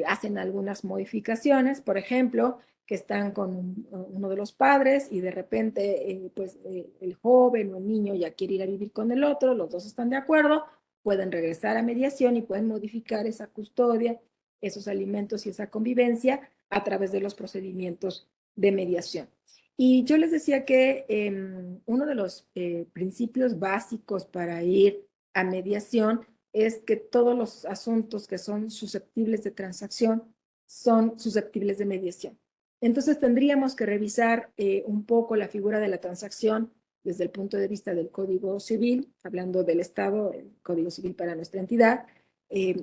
hacen algunas modificaciones, por ejemplo, que están con uno de los padres y de repente pues el joven o el niño ya quiere ir a vivir con el otro, los dos están de acuerdo, pueden regresar a mediación y pueden modificar esa custodia, esos alimentos y esa convivencia a través de los procedimientos de mediación. Y yo les decía que uno de los principios básicos para ir a mediación es que todos los asuntos que son susceptibles de transacción son susceptibles de mediación. Entonces tendríamos que revisar un poco la figura de la transacción desde el punto de vista del Código Civil, hablando del Estado, el Código Civil para nuestra entidad,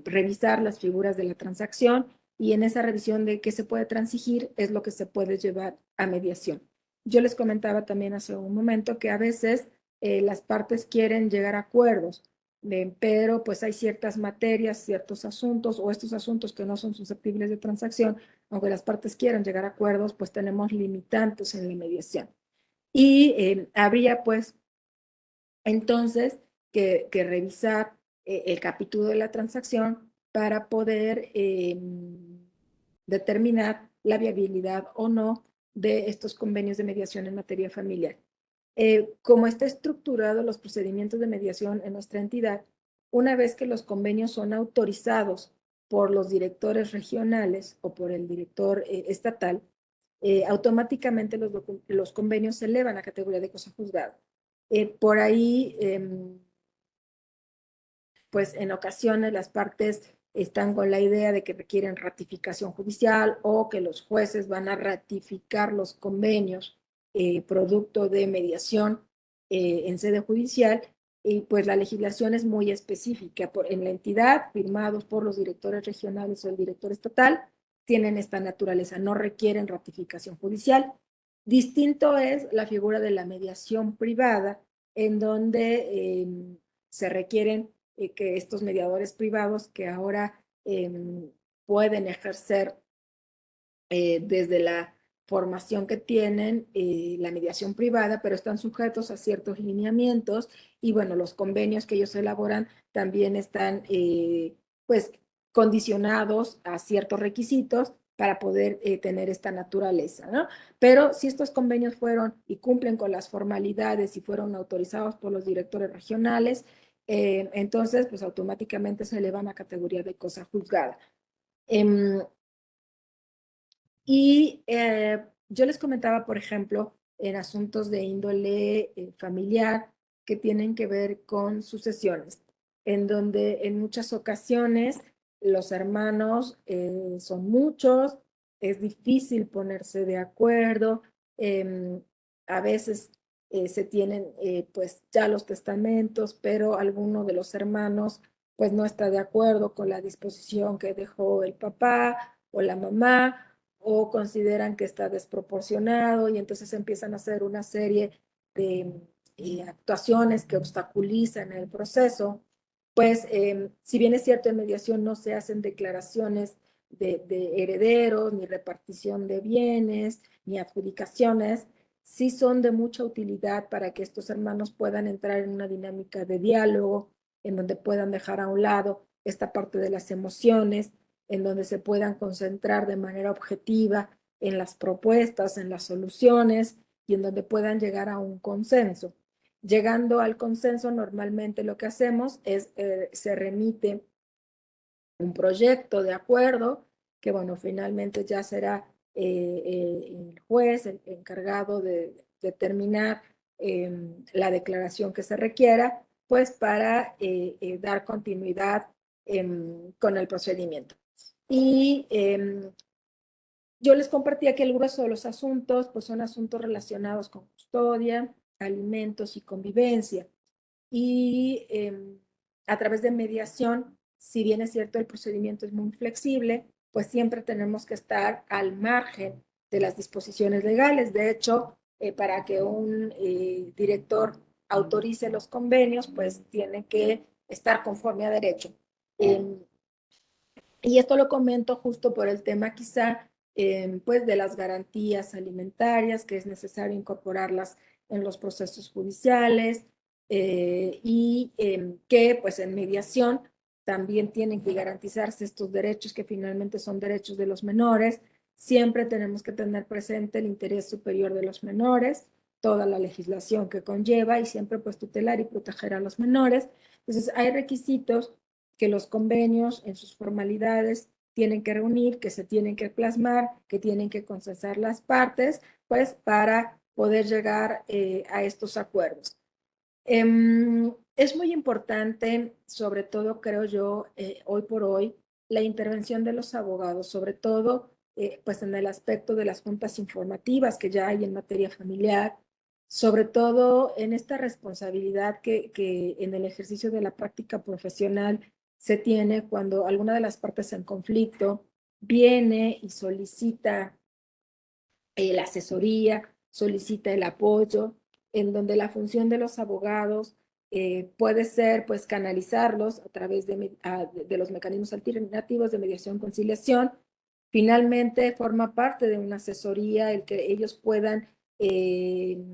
revisar las figuras de la transacción y en esa revisión de qué se puede transigir es lo que se puede llevar a mediación. Yo les comentaba también hace un momento que a veces las partes quieren llegar a acuerdos, pero pues hay ciertas materias, ciertos asuntos o estos asuntos que no son susceptibles de transacción, aunque las partes quieran llegar a acuerdos, pues tenemos limitantes en la mediación. Y habría pues entonces que revisar el capítulo de la transacción para poder determinar la viabilidad o no de estos convenios de mediación en materia familiar. Como está estructurado los procedimientos de mediación en nuestra entidad, una vez que los convenios son autorizados por los directores regionales o por el director estatal, automáticamente los convenios se elevan a categoría de cosa juzgada. Por ahí, pues en ocasiones las partes están con la idea de que requieren ratificación judicial o que los jueces van a ratificar los convenios producto de mediación en sede judicial, y pues la legislación es muy específica. En la entidad, firmados por los directores regionales o el director estatal, tienen esta naturaleza, no requieren ratificación judicial. Distinto es la figura de la mediación privada, en donde se requieren que estos mediadores privados que ahora pueden ejercer desde la formación que tienen la mediación privada, pero están sujetos a ciertos lineamientos y bueno, los convenios que ellos elaboran también están pues condicionados a ciertos requisitos para poder tener esta naturaleza, ¿no? Pero si estos convenios fueron y cumplen con las formalidades y fueron autorizados por los directores regionales, entonces pues automáticamente se elevan a categoría de cosa juzgada. Y yo les comentaba, por ejemplo, en asuntos de índole familiar que tienen que ver con sucesiones, en donde en muchas ocasiones los hermanos son muchos, es difícil ponerse de acuerdo, a veces se tienen pues ya los testamentos, pero alguno de los hermanos pues no está de acuerdo con la disposición que dejó el papá o la mamá, o consideran que está desproporcionado y entonces empiezan a hacer una serie de actuaciones que obstaculizan el proceso. Pues si bien es cierto, en mediación no se hacen declaraciones de herederos, ni repartición de bienes, ni adjudicaciones, sí son de mucha utilidad para que estos hermanos puedan entrar en una dinámica de diálogo, en donde puedan dejar a un lado esta parte de las emociones, en donde se puedan concentrar de manera objetiva en las propuestas, en las soluciones y en donde puedan llegar a un consenso. Llegando al consenso, normalmente lo que hacemos es, se remite un proyecto de acuerdo, que bueno, finalmente ya será el juez el encargado de determinar la declaración que se requiera, pues para dar continuidad con el procedimiento. Y yo les compartía que el grueso de los asuntos pues son asuntos relacionados con custodia, alimentos y convivencia. Y a través de mediación, si bien es cierto el procedimiento es muy flexible, pues siempre tenemos que estar al margen de las disposiciones legales. De hecho, para que un director autorice los convenios, pues tiene que estar conforme a derecho. Y esto lo comento justo por el tema quizá pues de las garantías alimentarias, que es necesario incorporarlas en los procesos judiciales y que pues en mediación también tienen que garantizarse estos derechos que finalmente son derechos de los menores. Siempre tenemos que tener presente el interés superior de los menores, toda la legislación que conlleva y siempre pues tutelar y proteger a los menores. Entonces hay requisitos que los convenios en sus formalidades tienen que reunir, que se tienen que plasmar, que tienen que consensar las partes, pues para poder llegar a estos acuerdos. Es muy importante, sobre todo creo yo, hoy por hoy, la intervención de los abogados, sobre todo pues en el aspecto de las juntas informativas que ya hay en materia familiar, sobre todo en esta responsabilidad que en el ejercicio de la práctica profesional se tiene cuando alguna de las partes en conflicto viene y solicita la asesoría, solicita el apoyo, en donde la función de los abogados puede ser pues canalizarlos a través de los mecanismos alternativos de mediación-conciliación. Finalmente forma parte de una asesoría el que ellos puedan eh,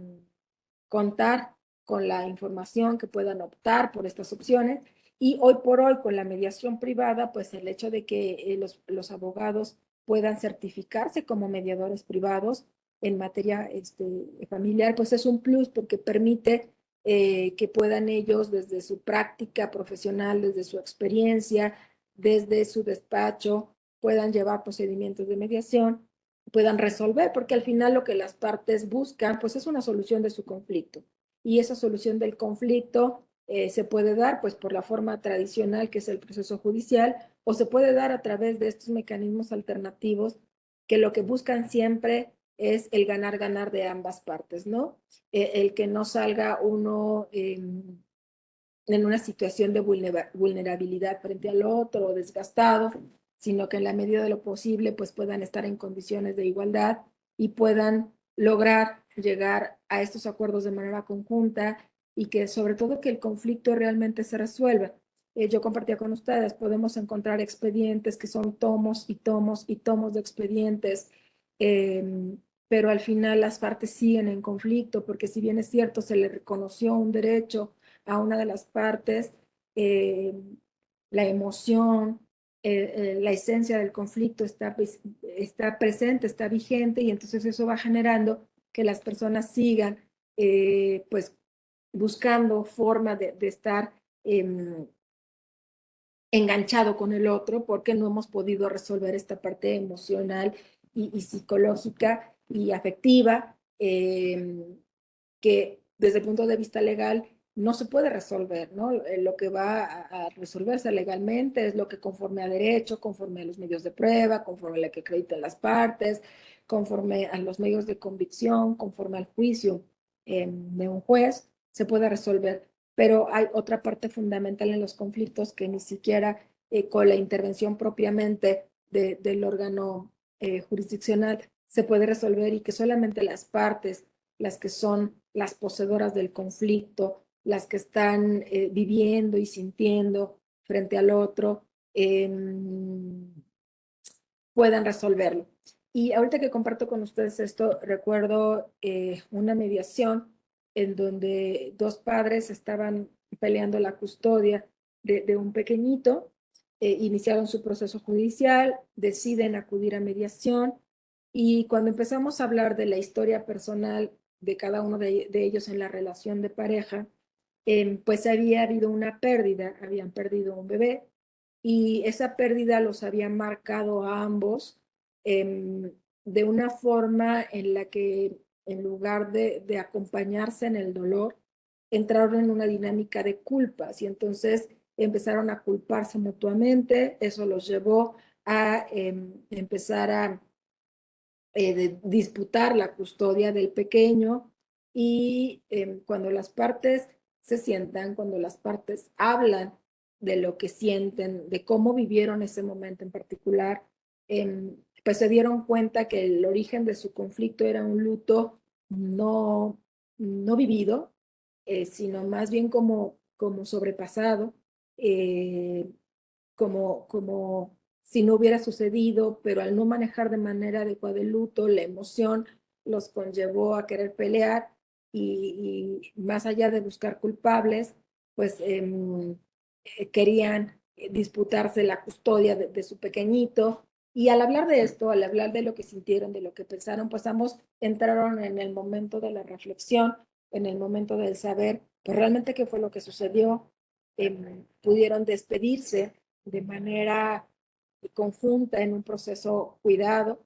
contar con la información, que puedan optar por estas opciones. Y hoy por hoy, con la mediación privada, pues el hecho de que los abogados puedan certificarse como mediadores privados en materia familiar, pues es un plus porque permite que puedan ellos desde su práctica profesional, desde su experiencia, desde su despacho, puedan llevar procedimientos de mediación, puedan resolver, porque al final lo que las partes buscan, pues es una solución de su conflicto. Y esa solución del conflicto se puede dar pues por la forma tradicional que es el proceso judicial o se puede dar a través de estos mecanismos alternativos que lo que buscan siempre es el ganar-ganar de ambas partes, ¿no? El que no salga uno en una situación de vulnerabilidad frente al otro o desgastado, sino que en la medida de lo posible pues puedan estar en condiciones de igualdad y puedan lograr llegar a estos acuerdos de manera conjunta y que sobre todo que el conflicto realmente se resuelva. Yo compartía con ustedes, podemos encontrar expedientes que son tomos y tomos y tomos de expedientes, eh, pero al final las partes siguen en conflicto porque si bien es cierto se le reconoció un derecho a una de las partes, eh, la emoción, la esencia del conflicto está presente, está vigente y entonces eso va generando que las personas sigan pues buscando forma de estar enganchado con el otro porque no hemos podido resolver esta parte emocional y psicológica y afectiva que desde el punto de vista legal no se puede resolver, ¿no? Lo que va a resolverse legalmente es lo que conforme a derecho, conforme a los medios de prueba, conforme a lo que acreditan las partes, conforme a los medios de convicción, conforme al juicio de un juez, se puede resolver. Pero hay otra parte fundamental en los conflictos que ni siquiera con la intervención propiamente del órgano jurisdiccional se puede resolver y que solamente las partes, las que son las poseedoras del conflicto, las que están viviendo y sintiendo frente al otro, eh, puedan resolverlo. Y ahorita que comparto con ustedes esto, recuerdo una mediación en donde dos padres estaban peleando la custodia de un pequeñito, iniciaron su proceso judicial, deciden acudir a mediación y cuando empezamos a hablar de la historia personal de cada uno de ellos en la relación de pareja, pues había habido una pérdida, habían perdido un bebé y esa pérdida los había marcado a ambos de una forma en la que en lugar de acompañarse en el dolor, entraron en una dinámica de culpas y entonces empezaron a culparse mutuamente, eso los llevó a empezar a disputar la custodia del pequeño y cuando las partes se sientan, cuando las partes hablan de lo que sienten, de cómo vivieron ese momento en particular, pues se dieron cuenta que el origen de su conflicto era un luto no vivido, sino más bien como sobrepasado, eh, como si no hubiera sucedido, pero al no manejar de manera adecuada el luto, la emoción los conllevó a querer pelear y más allá de buscar culpables, pues querían disputarse la custodia de su pequeñito. Y al hablar de esto, al hablar de lo que sintieron, de lo que pensaron, pues ambos entraron en el momento de la reflexión, en el momento del saber, pues realmente qué fue lo que sucedió. Pudieron despedirse de manera conjunta en un proceso cuidado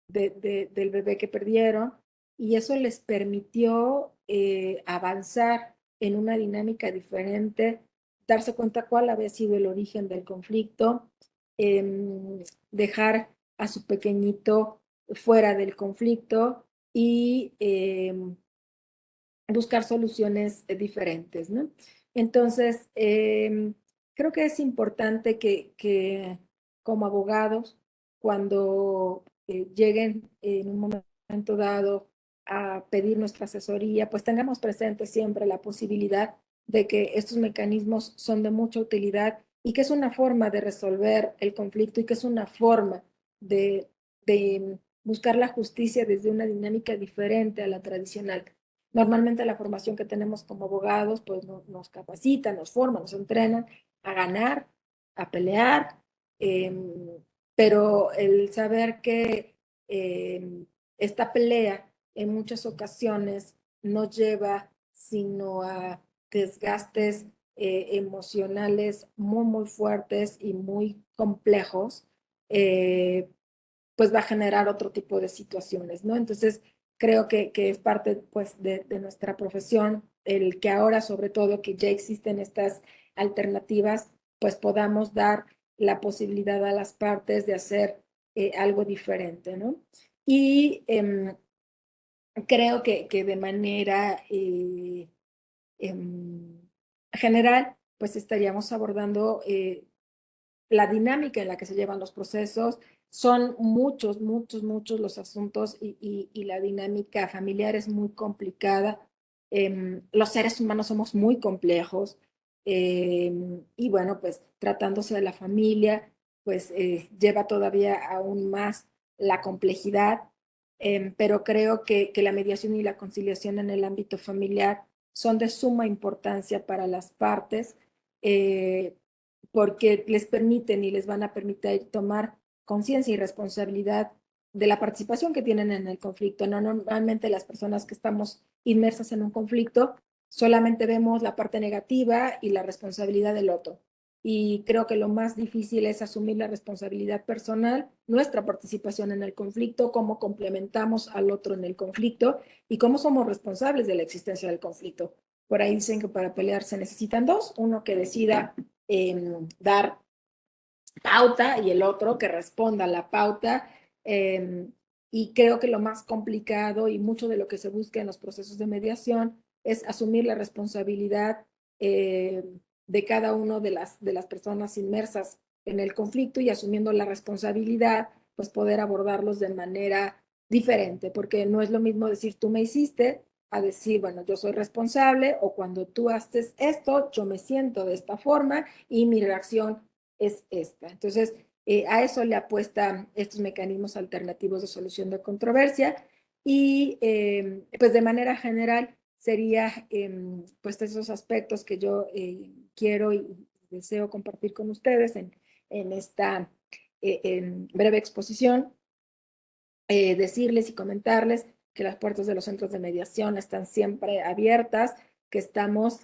del bebé que perdieron y eso les permitió avanzar en una dinámica diferente, darse cuenta cuál había sido el origen del conflicto, dejar a su pequeñito fuera del conflicto y buscar soluciones diferentes, ¿no? Entonces, creo que es importante que como abogados, cuando lleguen en un momento dado a pedir nuestra asesoría, pues tengamos presente siempre la posibilidad de que estos mecanismos son de mucha utilidad y que es una forma de resolver el conflicto y que es una forma de buscar la justicia desde una dinámica diferente a la tradicional. Normalmente la formación que tenemos como abogados, pues nos capacitan, nos forman, nos entrenan a ganar, a pelear, eh, pero el saber que esta pelea en muchas ocasiones no lleva sino a desgastes emocionales muy, muy fuertes y muy complejos, pues va a generar otro tipo de situaciones, ¿no? Entonces, creo que es parte, pues, de nuestra profesión, el que ahora, sobre todo, que ya existen estas alternativas, pues podamos dar la posibilidad a las partes de hacer algo diferente, ¿no? Y creo que de manera general, pues estaríamos abordando la dinámica en la que se llevan los procesos. Son muchos, muchos, muchos los asuntos y la dinámica familiar es muy complicada. Los seres humanos somos muy complejos y bueno, pues tratándose de la familia, pues lleva todavía aún más la complejidad, pero creo que la mediación y la conciliación en el ámbito familiar son de suma importancia para las partes. Porque les permiten y les van a permitir tomar conciencia y responsabilidad de la participación que tienen en el conflicto. No, normalmente las personas que estamos inmersas en un conflicto solamente vemos la parte negativa y la responsabilidad del otro. Y creo que lo más difícil es asumir la responsabilidad personal, nuestra participación en el conflicto, cómo complementamos al otro en el conflicto y cómo somos responsables de la existencia del conflicto. Por ahí dicen que para pelear se necesitan dos, uno que decida dar pauta y el otro que responda a la pauta. Y creo que lo más complicado y mucho de lo que se busca en los procesos de mediación es asumir la responsabilidad eh, de cada una de las personas inmersas en el conflicto y asumiendo la responsabilidad, pues poder abordarlos de manera diferente, porque no es lo mismo decir tú me hiciste a decir, bueno, yo soy responsable o cuando tú haces esto, yo me siento de esta forma y mi reacción es esta. Entonces, a eso le apuestan estos mecanismos alternativos de solución de controversia y pues de manera general sería pues esos aspectos que yo quiero y deseo compartir con ustedes en esta en breve exposición, decirles y comentarles que las puertas de los centros de mediación están siempre abiertas, que estamos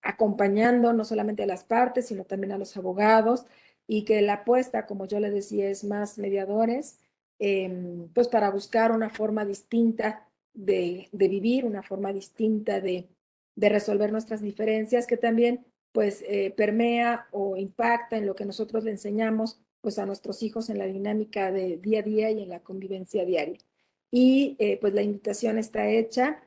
acompañando no solamente a las partes, sino también a los abogados, y que la apuesta, como yo le decía, es más mediadores, pues para buscar una forma distinta de vivir, una forma distinta de resolver nuestras diferencias, que también pues permea o impacta en lo que nosotros le enseñamos pues a nuestros hijos en la dinámica de día a día y en la convivencia diaria. Y pues la invitación está hecha.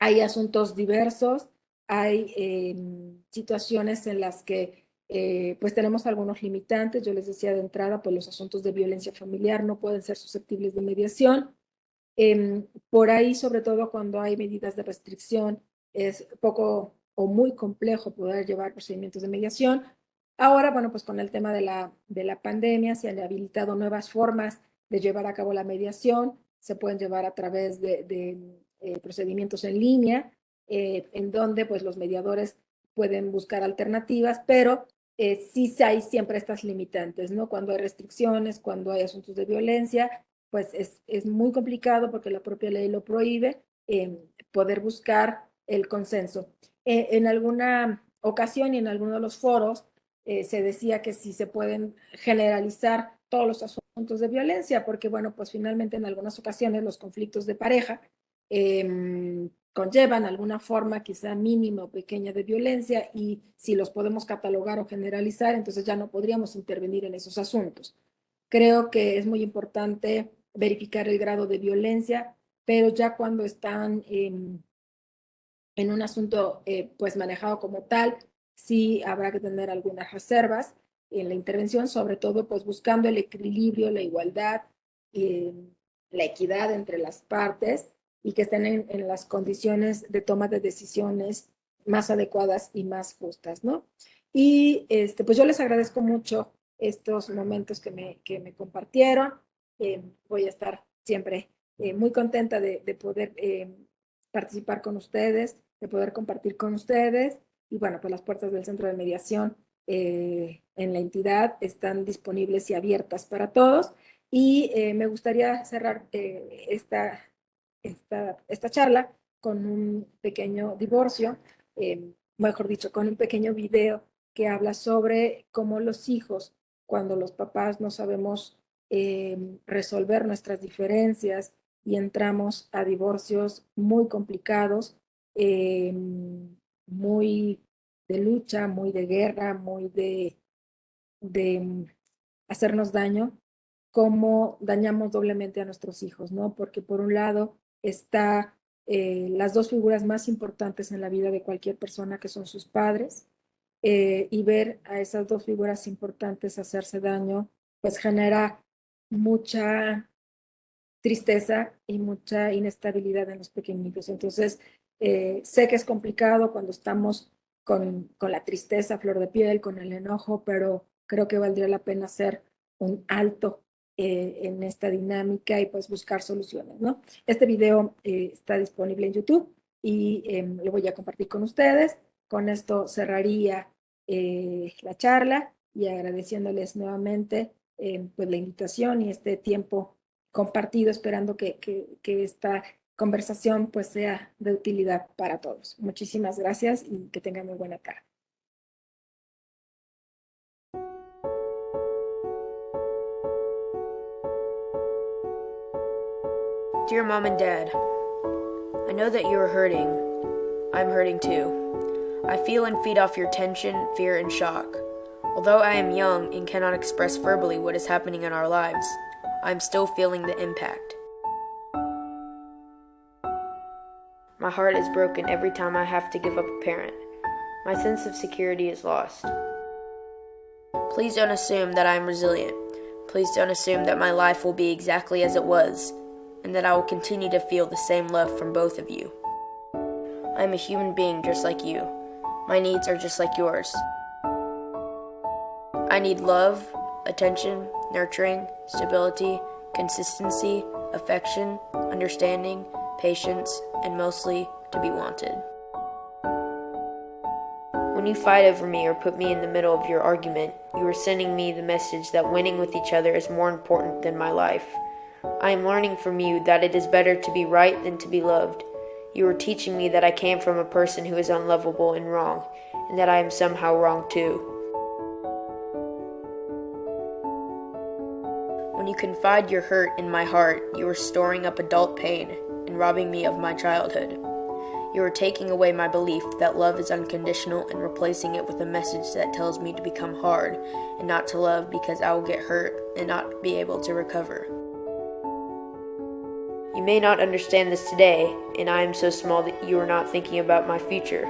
Hay asuntos diversos, hay situaciones en las que pues tenemos algunos limitantes. Yo les decía de entrada, pues los asuntos de violencia familiar no pueden ser susceptibles de mediación. Por ahí, sobre todo cuando hay medidas de restricción, es poco o muy complejo poder llevar procedimientos de mediación. Ahora, bueno, pues con el tema de la pandemia se han habilitado nuevas formas de llevar a cabo la mediación. Se pueden llevar a través de procedimientos en línea, en donde pues los mediadores pueden buscar alternativas, pero sí hay siempre estas limitantes, ¿no? Cuando hay restricciones, cuando hay asuntos de violencia, pues es muy complicado porque la propia ley lo prohíbe, poder buscar el consenso. En alguna ocasión y en alguno de los foros se decía que si se pueden generalizar todos los asuntos de violencia, porque bueno, pues finalmente en algunas ocasiones los conflictos de pareja conllevan alguna forma quizá mínima o pequeña de violencia y si los podemos catalogar o generalizar, entonces ya no podríamos intervenir en esos asuntos. Creo que es muy importante verificar el grado de violencia pero ya cuando están en un asunto pues manejado como tal, sí habrá que tener algunas reservas en la intervención, sobre todo pues buscando el equilibrio, la igualdad, eh, la equidad entre las partes y que estén en las condiciones de toma de decisiones más adecuadas y más justas, ¿no? Y pues yo les agradezco mucho estos momentos que me compartieron. Voy a estar siempre muy contenta de poder participar con ustedes, de poder compartir con ustedes. Y bueno, pues las puertas del Centro de Mediación en la entidad están disponibles y abiertas para todos. Y me gustaría cerrar esta charla con un pequeño divorcio, mejor dicho, con un pequeño video que habla sobre cómo los hijos, cuando los papás no sabemos resolver nuestras diferencias y entramos a divorcios muy complicados, muy de lucha, muy de guerra, muy de hacernos daño, cómo dañamos doblemente a nuestros hijos, ¿no? Porque por un lado está las dos figuras más importantes en la vida de cualquier persona, que son sus padres, y ver a esas dos figuras importantes hacerse daño, pues genera mucha tristeza y mucha inestabilidad en los pequeñitos. Entonces, sé que es complicado cuando estamos con la tristeza a flor de piel, con el enojo, pero creo que valdría la pena hacer un alto en esta dinámica y pues buscar soluciones, ¿no? Este video está disponible en YouTube y lo voy a compartir con ustedes. Con esto cerraría la charla y agradeciéndoles nuevamente pues la invitación y este tiempo compartido, esperando que esta conversación pues sea de utilidad para todos. Muchísimas gracias y que tengan muy buena tarde. Dear Mom and Dad, I know that you are hurting. I'm hurting too. I feel and feed off your tension, fear, and shock. Although I am young and cannot express verbally what is happening in our lives, I'm still feeling the impact. My heart is broken every time I have to give up a parent. My sense of security is lost. Please don't assume that I am resilient. Please don't assume that my life will be exactly as it was, and that I will continue to feel the same love from both of you. I am a human being just like you. My needs are just like yours. I need love, attention, nurturing, stability, consistency, affection, understanding, patience, and mostly to be wanted. When you fight over me or put me in the middle of your argument, you are sending me the message that winning with each other is more important than my life. I am learning from you that it is better to be right than to be loved. You are teaching me that I came from a person who is unlovable and wrong, and that I am somehow wrong too. When you confide your hurt in my heart, you are storing up adult pain and robbing me of my childhood. You are taking away my belief that love is unconditional and replacing it with a message that tells me to become hard and not to love because I will get hurt and not be able to recover. You may not understand this today, and I am so small that you are not thinking about my future,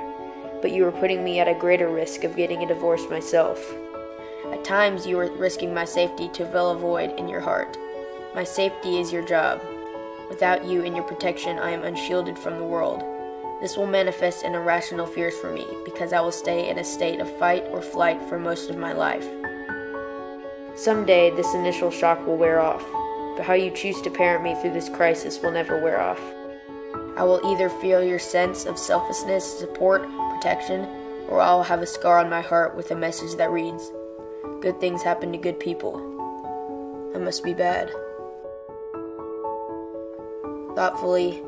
but you are putting me at a greater risk of getting a divorce myself. At times, you are risking my safety to fill a void in your heart. My safety is your job. Without you and your protection, I am unshielded from the world. This will manifest in irrational fears for me, because I will stay in a state of fight or flight for most of my life. Someday, this initial shock will wear off, but how you choose to parent me through this crisis will never wear off. I will either feel your sense of selflessness, support, protection, or I will have a scar on my heart with a message that reads, "Good things happen to good people. I must be bad." Thoughtfully,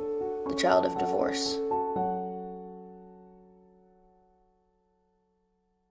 the child of divorce.